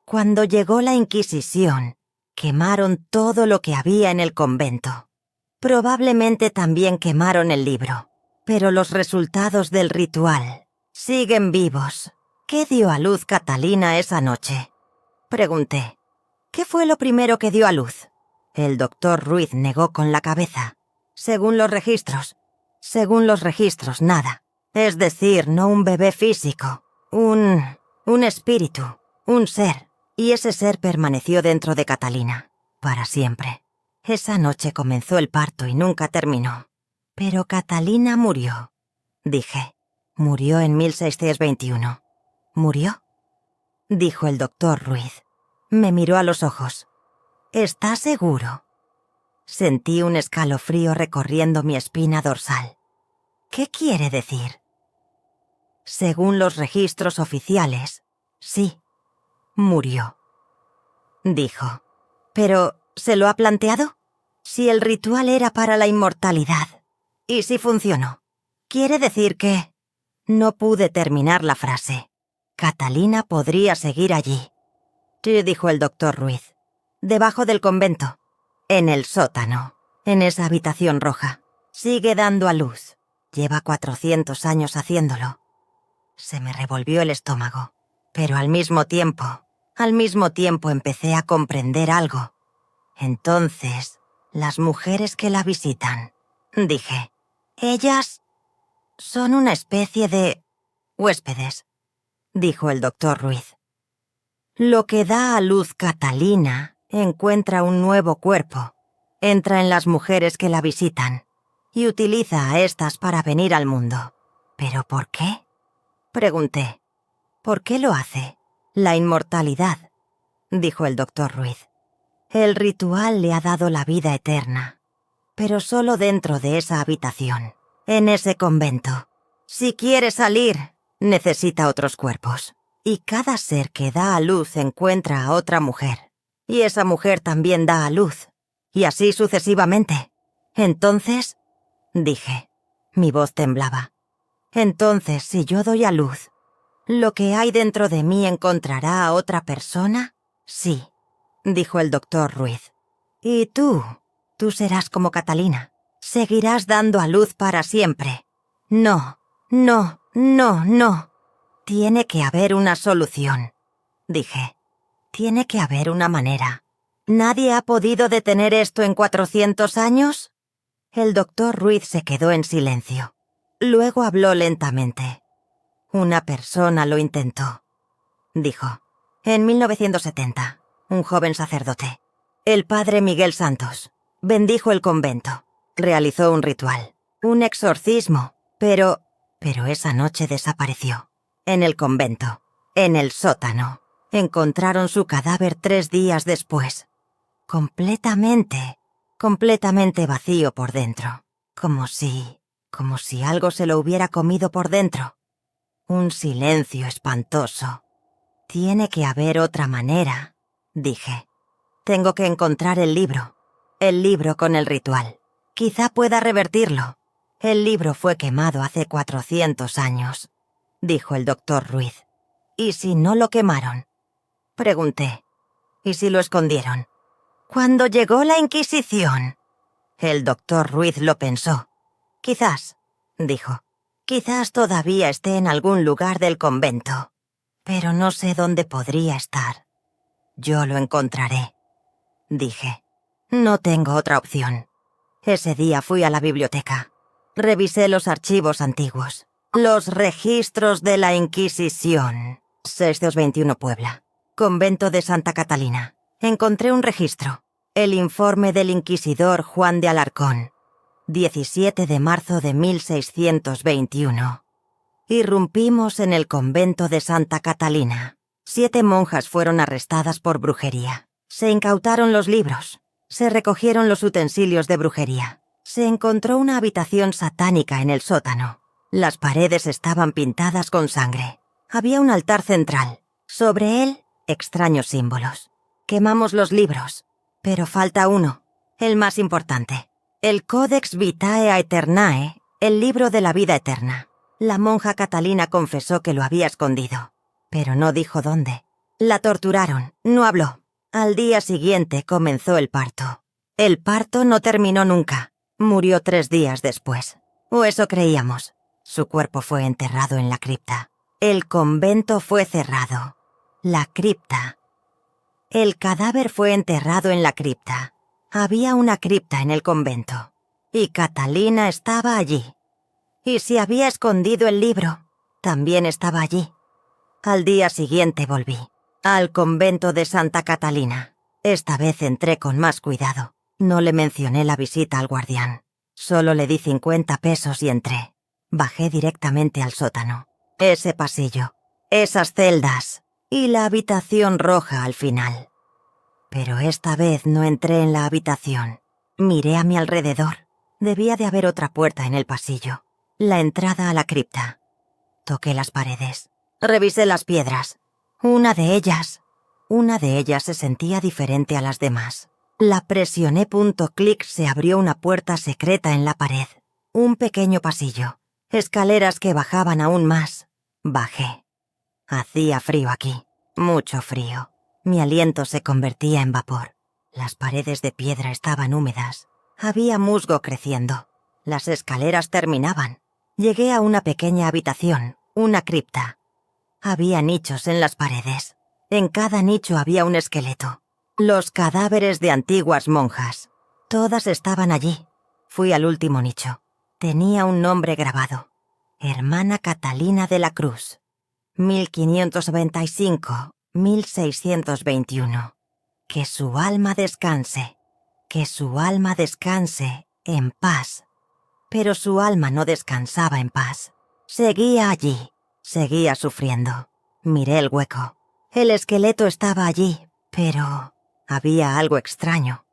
Cuando llegó la Inquisición, quemaron todo lo que había en el convento. Probablemente también quemaron el libro. Pero los resultados del ritual siguen vivos. ¿Qué dio a luz Catalina esa noche? Pregunté. ¿Qué fue lo primero que dio a luz? El doctor Ruiz negó con la cabeza. Según los registros, nada. Es decir, no un bebé físico. Un espíritu, un ser. Y ese ser permaneció dentro de Catalina, para siempre. Esa noche comenzó el parto y nunca terminó. Pero Catalina murió. Dije, murió en 1621. ¿Murió? Dijo el doctor Ruiz. Me miró a los ojos. ¿Estás seguro? Sentí un escalofrío recorriendo mi espina dorsal. ¿Qué quiere decir? Según los registros oficiales, sí, murió. Dijo. ¿Pero se lo ha planteado? Si el ritual era para la inmortalidad. ¿Y si funcionó? Quiere decir que... No pude terminar la frase. Catalina podría seguir allí. Sí, dijo el doctor Ruiz. Debajo del convento. En el sótano. En esa habitación roja. Sigue dando a luz. Lleva 400 años haciéndolo. Se me revolvió el estómago. Pero al mismo tiempo empecé a comprender algo. Entonces, las mujeres que la visitan, dije, ellas son una especie de huéspedes, dijo el doctor Ruiz. Lo que da a luz Catalina encuentra un nuevo cuerpo, entra en las mujeres que la visitan y utiliza a estas para venir al mundo. ¿Pero por qué? Pregunté. ¿Por qué lo hace? La inmortalidad, dijo el doctor Ruiz. El ritual le ha dado la vida eterna, pero solo dentro de esa habitación, en ese convento. Si quiere salir, necesita otros cuerpos. Y cada ser que da a luz encuentra a otra mujer. Y esa mujer también da a luz. Y así sucesivamente. Entonces, dije, mi voz temblaba. Entonces, si yo doy a luz, ¿lo que hay dentro de mí encontrará a otra persona? Sí, dijo el doctor Ruiz. Y tú serás como Catalina. Seguirás dando a luz para siempre. No, no, no, no. Tiene que haber una solución, dije. Tiene que haber una manera. ¿Nadie ha podido detener esto en 400 años? El doctor Ruiz se quedó en silencio. Luego habló lentamente. Una persona lo intentó, dijo. En 1970, un joven sacerdote, el padre Miguel Santos, bendijo el convento. Realizó un ritual, un exorcismo, pero esa noche desapareció. En el convento, en el sótano, encontraron su cadáver 3 días después. Completamente vacío por dentro. Como si como si algo se lo hubiera comido por dentro. Un silencio espantoso. Tiene que haber otra manera, dije. Tengo que encontrar el libro con el ritual. Quizá pueda revertirlo. El libro fue quemado hace 400 años, dijo el doctor Ruiz. ¿Y si no lo quemaron? Pregunté. ¿Y si lo escondieron? Cuando llegó la Inquisición. El doctor Ruiz lo pensó. Quizás, dijo. Quizás todavía esté en algún lugar del convento. Pero no sé dónde podría estar. Yo lo encontraré, dije. No tengo otra opción. Ese día fui a la biblioteca. Revisé los archivos antiguos. Los registros de la Inquisición. 621 Puebla. Convento de Santa Catalina. Encontré un registro. El informe del inquisidor Juan de Alarcón. 17 de marzo de 1621. Irrumpimos en el convento de Santa Catalina. 7 monjas fueron arrestadas por brujería. Se incautaron los libros. Se recogieron los utensilios de brujería. Se encontró una habitación satánica en el sótano. Las paredes estaban pintadas con sangre. Había un altar central. Sobre él, extraños símbolos. Quemamos los libros. Pero falta uno, el más importante. El Codex Vitae Aeternae, el libro de la vida eterna. La monja Catalina confesó que lo había escondido, pero no dijo dónde. La torturaron, no habló. Al día siguiente comenzó el parto. El parto no terminó nunca. Murió 3 días después. O eso creíamos. Su cuerpo fue enterrado en la cripta. El convento fue cerrado. La cripta. El cadáver fue enterrado en la cripta. Había una cripta en el convento. Y Catalina estaba allí. Y si había escondido el libro, también estaba allí. Al día siguiente volví. Al convento de Santa Catalina. Esta vez entré con más cuidado. No le mencioné la visita al guardián. Solo le di 50 pesos y entré. Bajé directamente al sótano. Ese pasillo. Esas celdas. Y la habitación roja al final. Pero esta vez no entré en la habitación. Miré a mi alrededor. Debía de haber otra puerta en el pasillo. La entrada a la cripta. Toqué las paredes. Revisé las piedras. Una de ellas se sentía diferente a las demás. La presioné. Clic, se abrió una puerta secreta en la pared. Un pequeño pasillo. Escaleras que bajaban aún más. Bajé. Hacía frío aquí. Mucho frío. Mi aliento se convertía en vapor. Las paredes de piedra estaban húmedas. Había musgo creciendo. Las escaleras terminaban. Llegué a una pequeña habitación, una cripta. Había nichos en las paredes. En cada nicho había un esqueleto. Los cadáveres de antiguas monjas. Todas estaban allí. Fui al último nicho. Tenía un nombre grabado. Hermana Catalina de la Cruz. 1595-1621. Que su alma descanse. Que su alma descanse en paz. Pero su alma no descansaba en paz. Seguía allí. Seguía sufriendo. Miré el hueco. El esqueleto estaba allí, pero había algo extraño.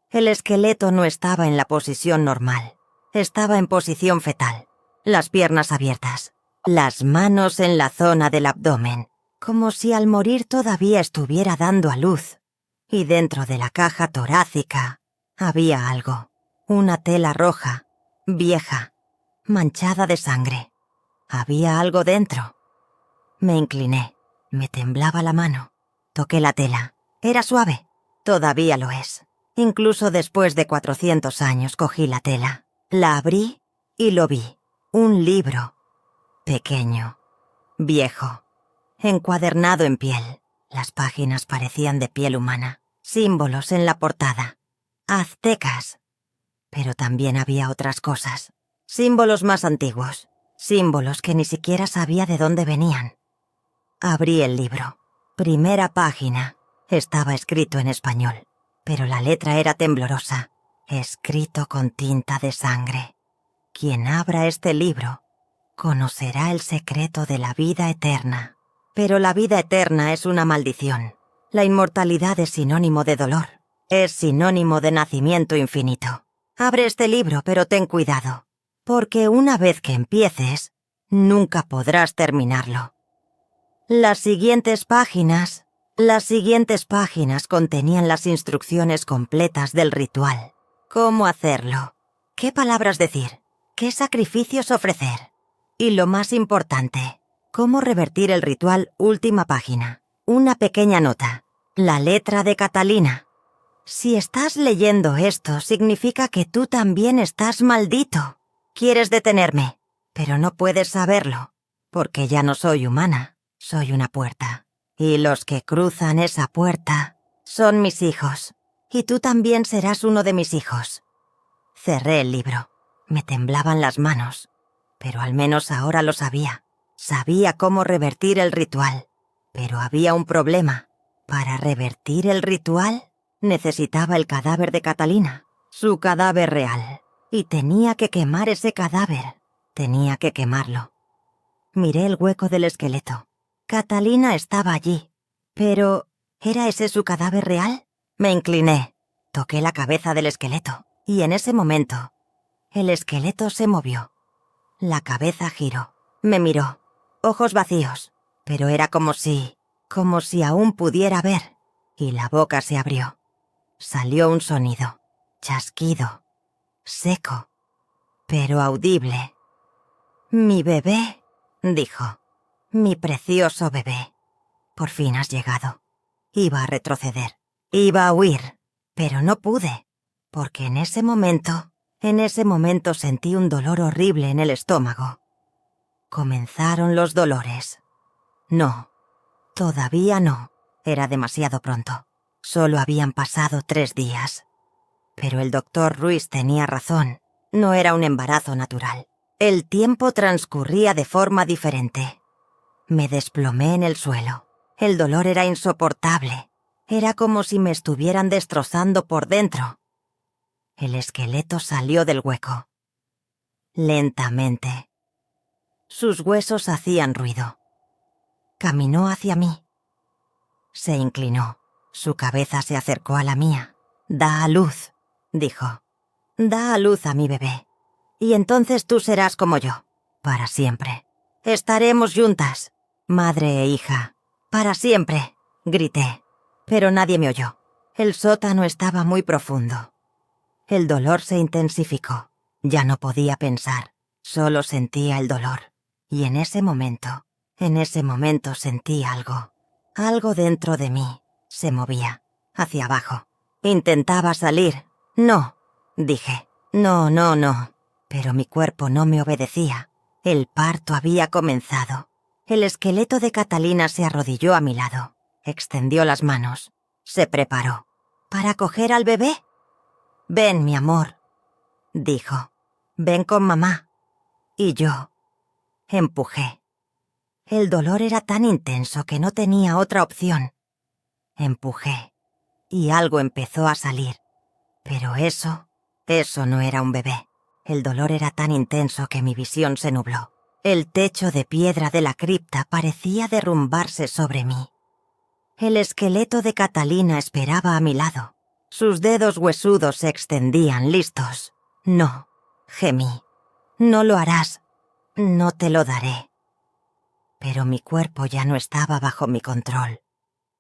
El esqueleto no estaba en la posición normal. Estaba en posición fetal. Las piernas abiertas. Las manos en la zona del abdomen. Como si al morir todavía estuviera dando a luz. Y dentro de la caja torácica había algo. Una tela roja, vieja, manchada de sangre. Había algo dentro. Me incliné. Me temblaba la mano. Toqué la tela. Era suave. Todavía lo es. Incluso después de 400 años cogí la tela. La abrí y lo vi. Un libro. Pequeño. Viejo. Encuadernado en piel. Las páginas parecían de piel humana. Símbolos en la portada. Aztecas. Pero también había otras cosas. Símbolos más antiguos. Símbolos que ni siquiera sabía de dónde venían. Abrí el libro. Primera página. Estaba escrito en español, pero la letra era temblorosa. Escrito con tinta de sangre. Quien abra este libro conocerá el secreto de la vida eterna. Pero la vida eterna es una maldición. La inmortalidad es sinónimo de dolor. Es sinónimo de nacimiento infinito. Abre este libro, pero ten cuidado. porque una vez que empieces, nunca podrás terminarlo. Las siguientes páginas contenían las instrucciones completas del ritual. Cómo hacerlo, qué palabras decir, qué sacrificios ofrecer. Y lo más importante, cómo revertir el ritual. Última página. Una pequeña nota. La letra de Catalina. Si estás leyendo esto, significa que tú también estás maldito. Quieres detenerme, pero no puedes saberlo, porque ya no soy humana, soy una puerta. Y los que cruzan esa puerta son mis hijos, y tú también serás uno de mis hijos. Cerré el libro. Me temblaban las manos, pero al menos ahora lo sabía. Sabía cómo revertir el ritual, pero había un problema. Para revertir el ritual, necesitaba el cadáver de Catalina, su cadáver real, y tenía que quemar ese cadáver. Tenía que quemarlo. Miré el hueco del esqueleto. Catalina estaba allí, pero ¿era ese su cadáver real? Me incliné, toqué la cabeza del esqueleto, y en ese momento, el esqueleto se movió. La cabeza giró, me miró, ojos vacíos, pero era como si aún pudiera ver, y la boca se abrió. Salió un sonido, chasquido, seco, pero audible. «Mi bebé», dijo, «mi precioso bebé. Por fin has llegado». Iba a retroceder, iba a huir, pero no pude, porque en ese momento sentí un dolor horrible en el estómago. Comenzaron los dolores. No, todavía no, era demasiado pronto. Solo habían pasado 3 días. Pero el doctor Ruiz tenía razón, no era un embarazo natural. El tiempo transcurría de forma diferente. Me desplomé en el suelo. El dolor era insoportable. Era como si me estuvieran destrozando por dentro. El esqueleto salió del hueco. Lentamente. Sus huesos hacían ruido. Caminó hacia mí. Se inclinó. Su cabeza se acercó a la mía. «Da a luz», dijo. «Da a luz a mi bebé. Y entonces tú serás como yo, para siempre. Estaremos juntas, madre e hija, para siempre», grité. Pero nadie me oyó. El sótano estaba muy profundo. El dolor se intensificó. Ya no podía pensar, solo sentía el dolor. Y en ese momento sentí algo. Algo dentro de mí se movía, hacia abajo. Intentaba salir. «No», dije. «No». Pero mi cuerpo no me obedecía. El parto había comenzado. El esqueleto de Catalina se arrodilló a mi lado. Extendió las manos. Se preparó. ¿Para coger al bebé? «Ven, mi amor», dijo. «Ven con mamá». Y yo empujé. El dolor era tan intenso que no tenía otra opción. Empujé. Y algo empezó a salir. Pero eso no era un bebé. El dolor era tan intenso que mi visión se nubló. El techo de piedra de la cripta parecía derrumbarse sobre mí. El esqueleto de Catalina esperaba a mi lado. Sus dedos huesudos se extendían, listos. «No», gemí. «No lo harás. No te lo daré». Pero mi cuerpo ya no estaba bajo mi control.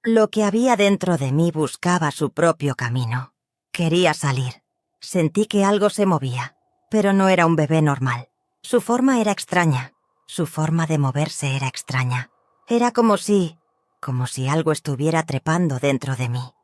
Lo que había dentro de mí buscaba su propio camino. Quería salir. Sentí que algo se movía, pero no era un bebé normal. Su forma era extraña. Su forma de moverse era extraña. Era como si algo estuviera trepando dentro de mí.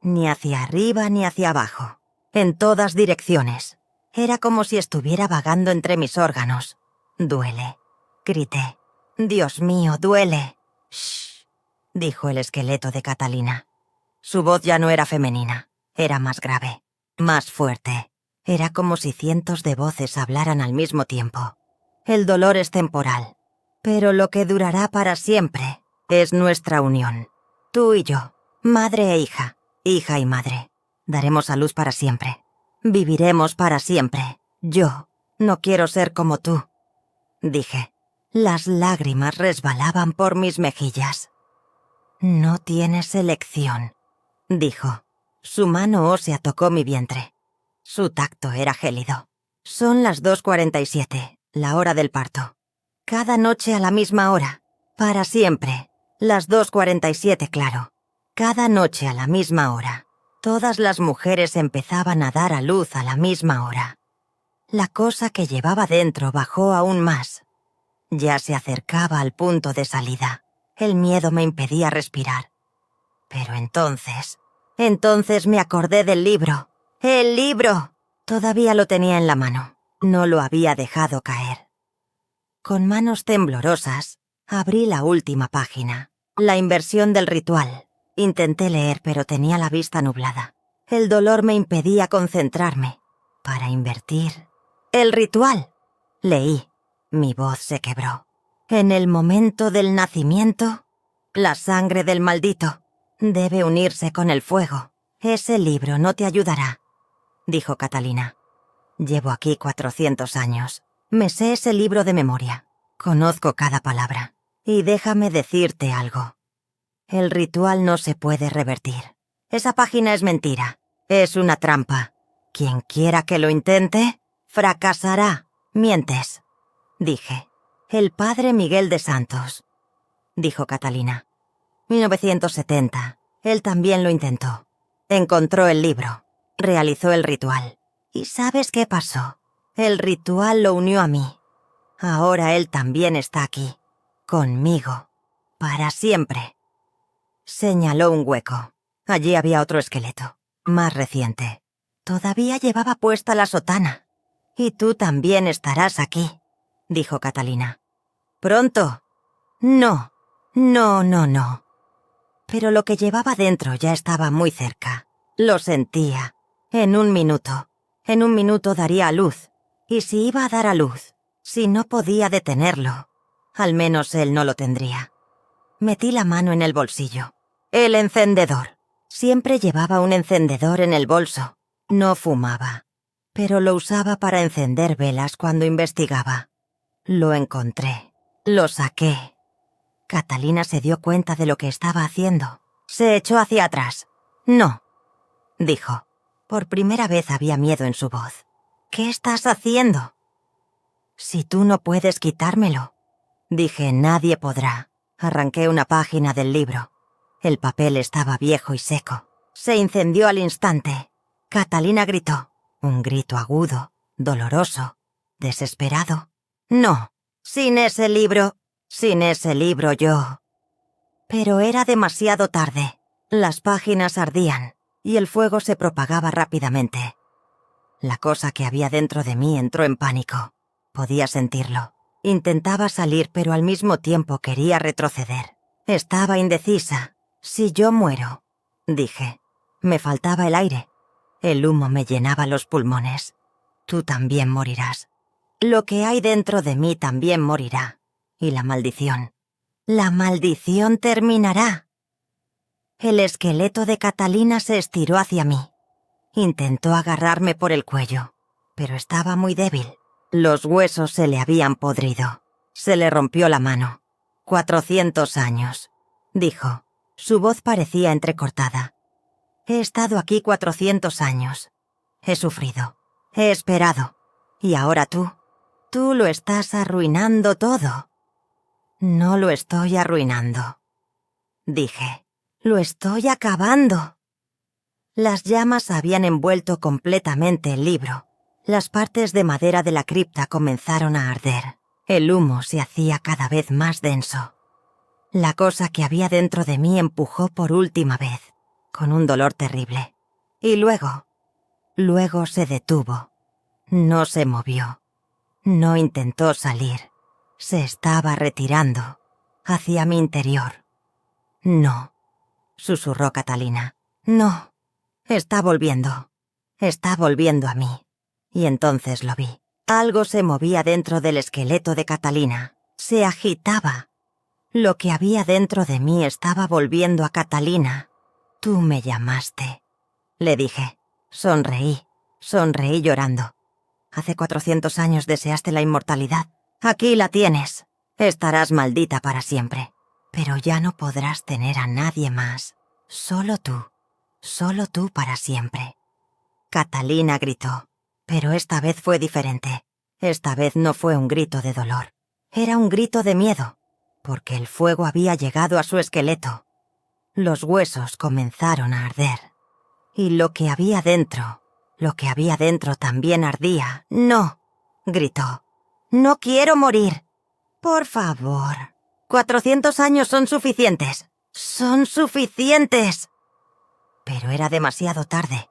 Ni hacia arriba ni hacia abajo. En todas direcciones. Era como si estuviera vagando entre mis órganos. «Duele», grité. «Dios mío, duele». «Shh», dijo el esqueleto de Catalina. Su voz ya no era femenina. Era más grave, más fuerte. Era como si cientos de voces hablaran al mismo tiempo. «El dolor es temporal, pero lo que durará para siempre es nuestra unión. Tú y yo, madre e hija, hija y madre. Daremos a luz para siempre. Viviremos para siempre. Yo no quiero ser como tú», dije. Las lágrimas resbalaban por mis mejillas. «No tienes elección», dijo. Su mano ósea tocó mi vientre. Su tacto era gélido. Son las 2:47, la hora del parto. Cada noche a la misma hora. Para siempre. Las 2:47, claro. Cada noche a la misma hora. Todas las mujeres empezaban a dar a luz a la misma hora. La cosa que llevaba dentro bajó aún más. Ya se acercaba al punto de salida. El miedo me impedía respirar. Pero entonces me acordé del libro. ¡El libro! Todavía lo tenía en la mano. No lo había dejado caer. Con manos temblorosas, abrí la última página. La inversión del ritual. Intenté leer, pero tenía la vista nublada. El dolor me impedía concentrarme. Para invertir. ¡El ritual! Leí. Mi voz se quebró. En el momento del nacimiento, la sangre del maldito debe unirse con el fuego. Ese libro no te ayudará, dijo Catalina. Llevo aquí 400 años. Me sé ese libro de memoria. Conozco cada palabra. Y déjame decirte algo. El ritual no se puede revertir. Esa página es mentira. Es una trampa. Quien quiera que lo intente, fracasará. Mientes, dije. El padre Miguel de Santos, dijo Catalina. 1970. Él también lo intentó. Encontró el libro. Realizó el ritual. ¿Y sabes qué pasó? El ritual lo unió a mí. Ahora él también está aquí. Conmigo. Para siempre. Señaló un hueco. Allí había otro esqueleto. Más reciente. Todavía llevaba puesta la sotana. Y tú también estarás aquí, dijo Catalina. ¿Pronto? No. No. Pero lo que llevaba dentro ya estaba muy cerca. Lo sentía. En un minuto daría a luz. Y si iba a dar a luz, si no podía detenerlo, al menos él no lo tendría. Metí la mano en el bolsillo. El encendedor. Siempre llevaba un encendedor en el bolso. No fumaba, pero lo usaba para encender velas cuando investigaba. Lo encontré. Lo saqué. Catalina se dio cuenta de lo que estaba haciendo. Se echó hacia atrás. No, dijo. Por primera vez había miedo en su voz. ¿Qué estás haciendo? Si tú no puedes quitármelo. Dije, nadie podrá. Arranqué una página del libro. El papel estaba viejo y seco. Se incendió al instante. Catalina gritó. Un grito agudo, doloroso, desesperado. No, sin ese libro yo. Pero era demasiado tarde. Las páginas ardían y el fuego se propagaba rápidamente. La cosa que había dentro de mí entró en pánico. Podía sentirlo. Intentaba salir, pero al mismo tiempo quería retroceder. Estaba indecisa. Si yo muero, dije. Me faltaba el aire. El humo me llenaba los pulmones. Tú también morirás. Lo que hay dentro de mí también morirá. Y la maldición terminará. El esqueleto de Catalina se estiró hacia mí. Intentó agarrarme por el cuello, pero estaba muy débil. Los huesos se le habían podrido. Se le rompió la mano. 400 años, dijo. Su voz parecía entrecortada. He estado aquí 400 años. He sufrido. He esperado. Y ahora tú lo estás arruinando todo. No lo estoy arruinando, dije. Lo estoy acabando. Las llamas habían envuelto completamente el libro. Las partes de madera de la cripta comenzaron a arder. El humo se hacía cada vez más denso. La cosa que había dentro de mí empujó por última vez, con un dolor terrible. Y luego se detuvo. No se movió. No intentó salir. Se estaba retirando hacia mi interior. No, susurró Catalina. No, está volviendo. Está volviendo a mí. Y entonces lo vi. Algo se movía dentro del esqueleto de Catalina. Se agitaba. Lo que había dentro de mí estaba volviendo a Catalina. Tú me llamaste, le dije. Sonreí llorando. Hace 400 años deseaste la inmortalidad. Aquí la tienes. Estarás maldita para siempre. Pero ya no podrás tener a nadie más. Solo tú para siempre. Catalina gritó. Pero esta vez fue diferente. Esta vez no fue un grito de dolor. Era un grito de miedo, porque el fuego había llegado a su esqueleto. Los huesos comenzaron a arder. Y lo que había dentro también ardía. «¡No!», gritó. «¡No quiero morir! Por favor. 400 años son suficientes. ¡Son suficientes!». Pero era demasiado tarde.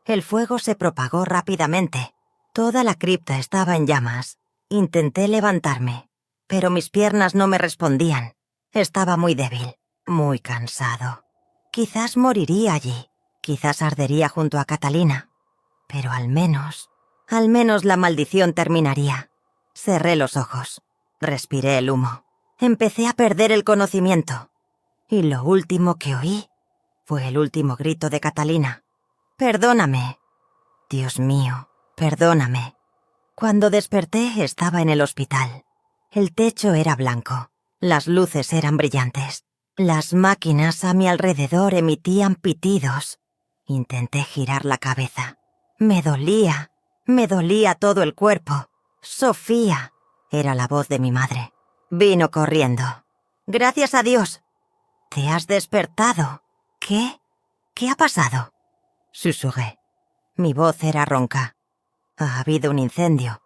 El fuego se propagó rápidamente. Toda la cripta estaba en llamas. Intenté levantarme, pero mis piernas no me respondían. Estaba muy débil, muy cansado. Quizás moriría allí. Quizás ardería junto a Catalina. Pero al menos la maldición terminaría. Cerré los ojos. Respiré el humo. Empecé a perder el conocimiento. Y lo último que oí fue el último grito de Catalina. «Perdóname. Dios mío, perdóname». Cuando desperté estaba en el hospital. El techo era blanco. Las luces eran brillantes. Las máquinas a mi alrededor emitían pitidos. Intenté girar la cabeza. Me dolía todo el cuerpo. «Sofía», era la voz de mi madre. Vino corriendo. «Gracias a Dios». «¿Te has despertado? ¿Qué? ¿Qué ha pasado?», susurré. Mi voz era ronca. «Ha habido un incendio»,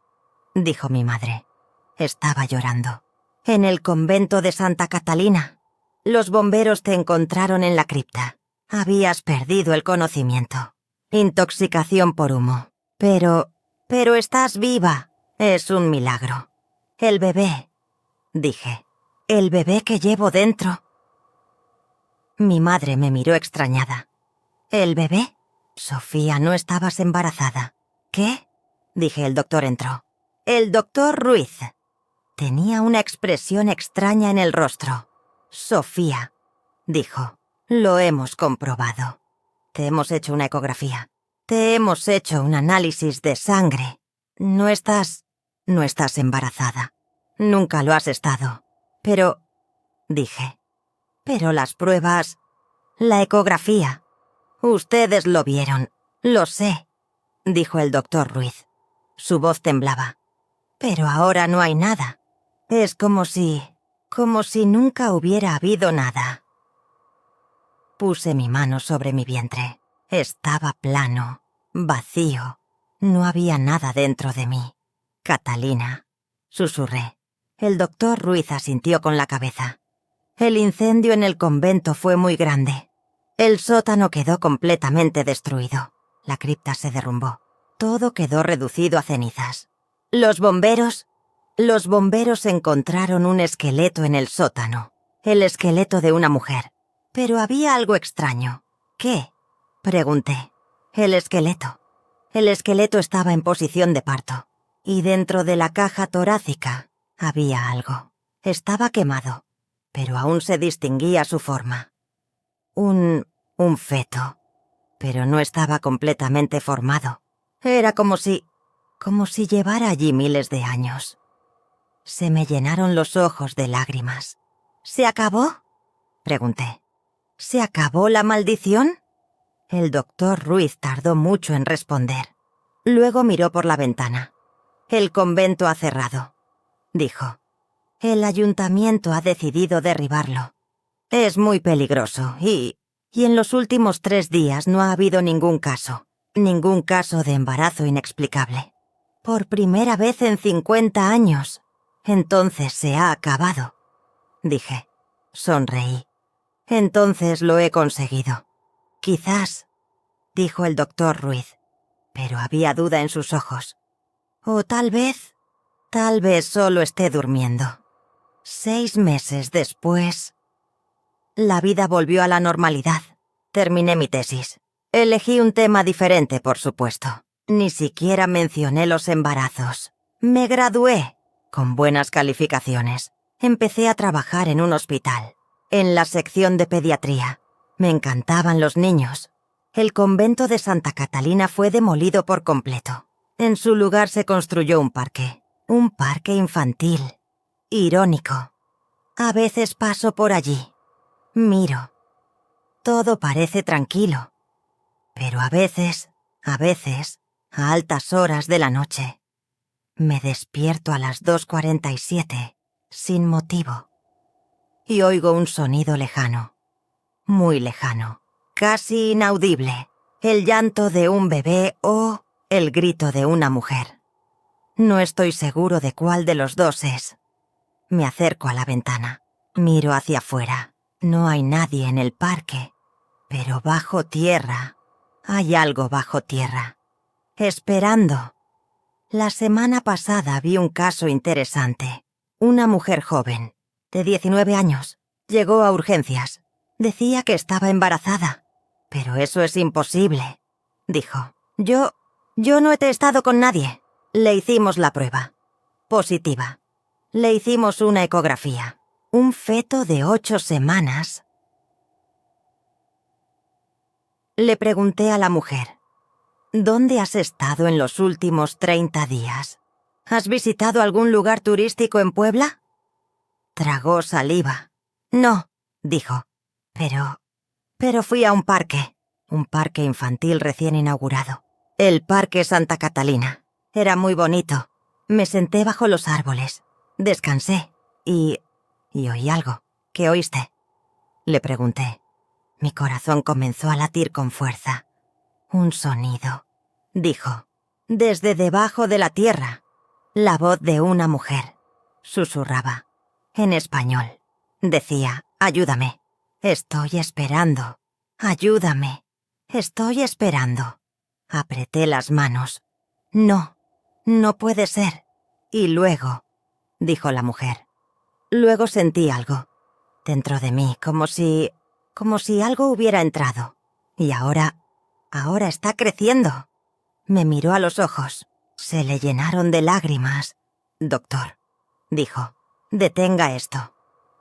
dijo mi madre. Estaba llorando. «En el convento de Santa Catalina. Los bomberos te encontraron en la cripta. Habías perdido el conocimiento. Intoxicación por humo. Pero estás viva. Es un milagro. El bebé», dije. «El bebé que llevo dentro». Mi madre me miró extrañada. «¿El bebé? Sofía, no estabas embarazada». «¿Qué?», dije. El doctor entró. «El doctor Ruiz». Tenía una expresión extraña en el rostro. «Sofía», dijo. «Lo hemos comprobado. Te hemos hecho una ecografía. Te hemos hecho un análisis de sangre. No estás embarazada. Nunca lo has estado. Pero», dije. «Pero las pruebas, la ecografía. Ustedes lo vieron. Lo sé», dijo el doctor Ruiz. Su voz temblaba. «Pero ahora no hay nada. Es como si nunca hubiera habido nada». Puse mi mano sobre mi vientre. Estaba plano, vacío. No había nada dentro de mí. «Catalina», susurré. El doctor Ruiz asintió con la cabeza. «El incendio en el convento fue muy grande. El sótano quedó completamente destruido. La cripta se derrumbó. Todo quedó reducido a cenizas. Los bomberos encontraron un esqueleto en el sótano. El esqueleto de una mujer. Pero había algo extraño». «¿Qué?», pregunté. «El esqueleto. El esqueleto estaba en posición de parto. Y dentro de la caja torácica había algo. Estaba quemado, pero aún se distinguía su forma. Un feto. Pero no estaba completamente formado. Era como si llevara allí miles de años». Se me llenaron los ojos de lágrimas. «¿Se acabó?», pregunté. «¿Se acabó la maldición?». El doctor Ruiz tardó mucho en responder. Luego miró por la ventana. «El convento ha cerrado», dijo. «El ayuntamiento ha decidido derribarlo. Es muy peligroso y en los últimos 3 días no ha habido ningún caso de embarazo inexplicable. Por primera vez en 50 años. Entonces se ha acabado», dije. Sonreí. «Entonces lo he conseguido». «Quizás», dijo el doctor Ruiz, pero había duda en sus ojos. «O tal vez solo esté durmiendo». 6 meses después, la vida volvió a la normalidad. Terminé mi tesis. Elegí un tema diferente, por supuesto. Ni siquiera mencioné los embarazos. Me gradué con buenas calificaciones. Empecé a trabajar en un hospital, en la sección de pediatría. Me encantaban los niños. El convento de Santa Catalina fue demolido por completo. En su lugar se construyó un parque infantil. Irónico. A veces paso por allí. Miro. Todo parece tranquilo. Pero a veces, a altas horas de la noche. Me despierto a las 2:47, sin motivo, y oigo un sonido lejano, muy lejano, casi inaudible, el llanto de un bebé o el grito de una mujer. No estoy seguro de cuál de los dos es. Me acerco a la ventana, miro hacia afuera. No hay nadie en el parque, pero bajo tierra, hay algo bajo tierra, esperando. La semana pasada vi un caso interesante. Una mujer joven, de 19 años, llegó a urgencias. Decía que estaba embarazada. Pero eso es imposible, dijo. Yo no he estado con nadie. Le hicimos la prueba. Positiva. Le hicimos una ecografía. Un feto de 8 semanas. Le pregunté a la mujer: ¿dónde has estado en los últimos 30 días? ¿Has visitado algún lugar turístico en Puebla? Tragó saliva. No, dijo. Pero fui a un parque infantil recién inaugurado. El Parque Santa Catalina. Era muy bonito. Me senté bajo los árboles. Descansé. Y oí algo. ¿Qué oíste? Le pregunté. Mi corazón comenzó a latir con fuerza. Un sonido, dijo. Desde debajo de la tierra. La voz de una mujer. Susurraba. En español. Decía: ayúdame. Estoy esperando. Ayúdame. Estoy esperando. Apreté las manos. No puede ser. Y luego, dijo la mujer. Luego sentí algo dentro de mí, como si algo hubiera entrado. Y ahora está creciendo. Me miró a los ojos. Se le llenaron de lágrimas. Doctor, dijo, detenga esto.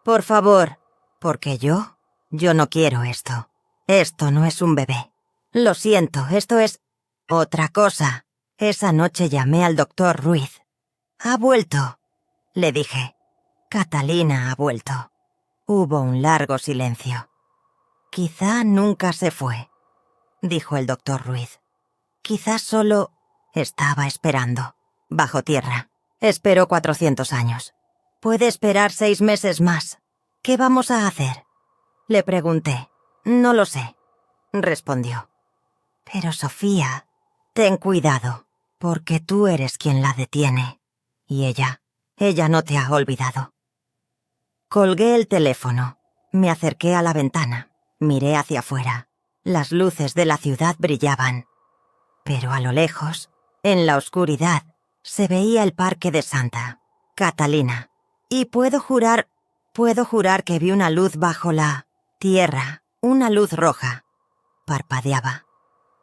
Por favor, porque yo no quiero esto. Esto no es un bebé. Lo siento, esto es otra cosa. Esa noche llamé al doctor Ruiz. Ha vuelto, le dije. Catalina ha vuelto. Hubo un largo silencio. Quizá nunca se fue, dijo el doctor Ruiz. Quizás solo estaba esperando, bajo tierra. Esperó 400 años. Puede esperar 6 meses más. ¿Qué vamos a hacer? Le pregunté. No lo sé, respondió. Pero Sofía, ten cuidado, porque tú eres quien la detiene. Y ella no te ha olvidado. Colgué el teléfono. Me acerqué a la ventana. Miré hacia afuera. Las luces de la ciudad brillaban. Pero a lo lejos, en la oscuridad, se veía el parque de Santa Catalina. Y puedo jurar que vi una luz bajo la tierra, una luz roja. Parpadeaba,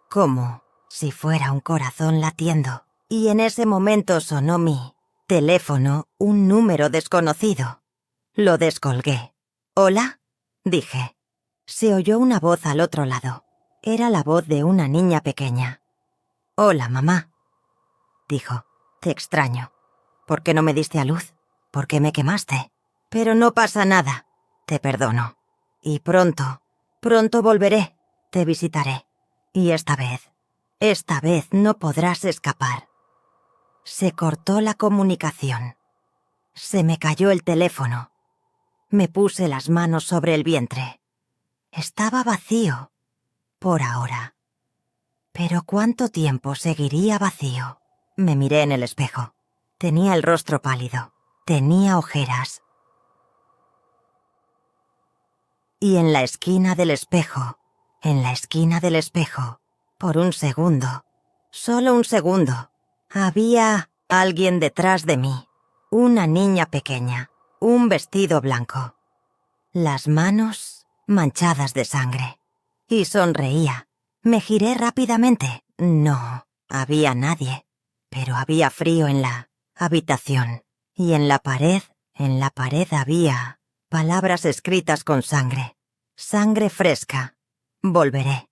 como si fuera un corazón latiendo. Y en ese momento sonó mi teléfono, un número desconocido. Lo descolgué. ¿Hola? Dije. Se oyó una voz al otro lado. Era la voz de una niña pequeña. Hola, mamá, dijo. Te extraño. ¿Por qué no me diste a luz? ¿Por qué me quemaste? Pero no pasa nada. Te perdono. Y pronto volveré. Te visitaré. Y esta vez no podrás escapar. Se cortó la comunicación. Se me cayó el teléfono. Me puse las manos sobre el vientre. Estaba vacío, por ahora. Pero ¿cuánto tiempo seguiría vacío? Me miré en el espejo. Tenía el rostro pálido. Tenía ojeras. Y en la esquina del espejo, por un segundo, solo un segundo, había alguien detrás de mí. Una niña pequeña, un vestido blanco. Las manos manchadas de sangre. Y sonreía. Me giré rápidamente. No había nadie. Pero había frío en la habitación. Y en la pared había palabras escritas con sangre. Sangre fresca. Volveré.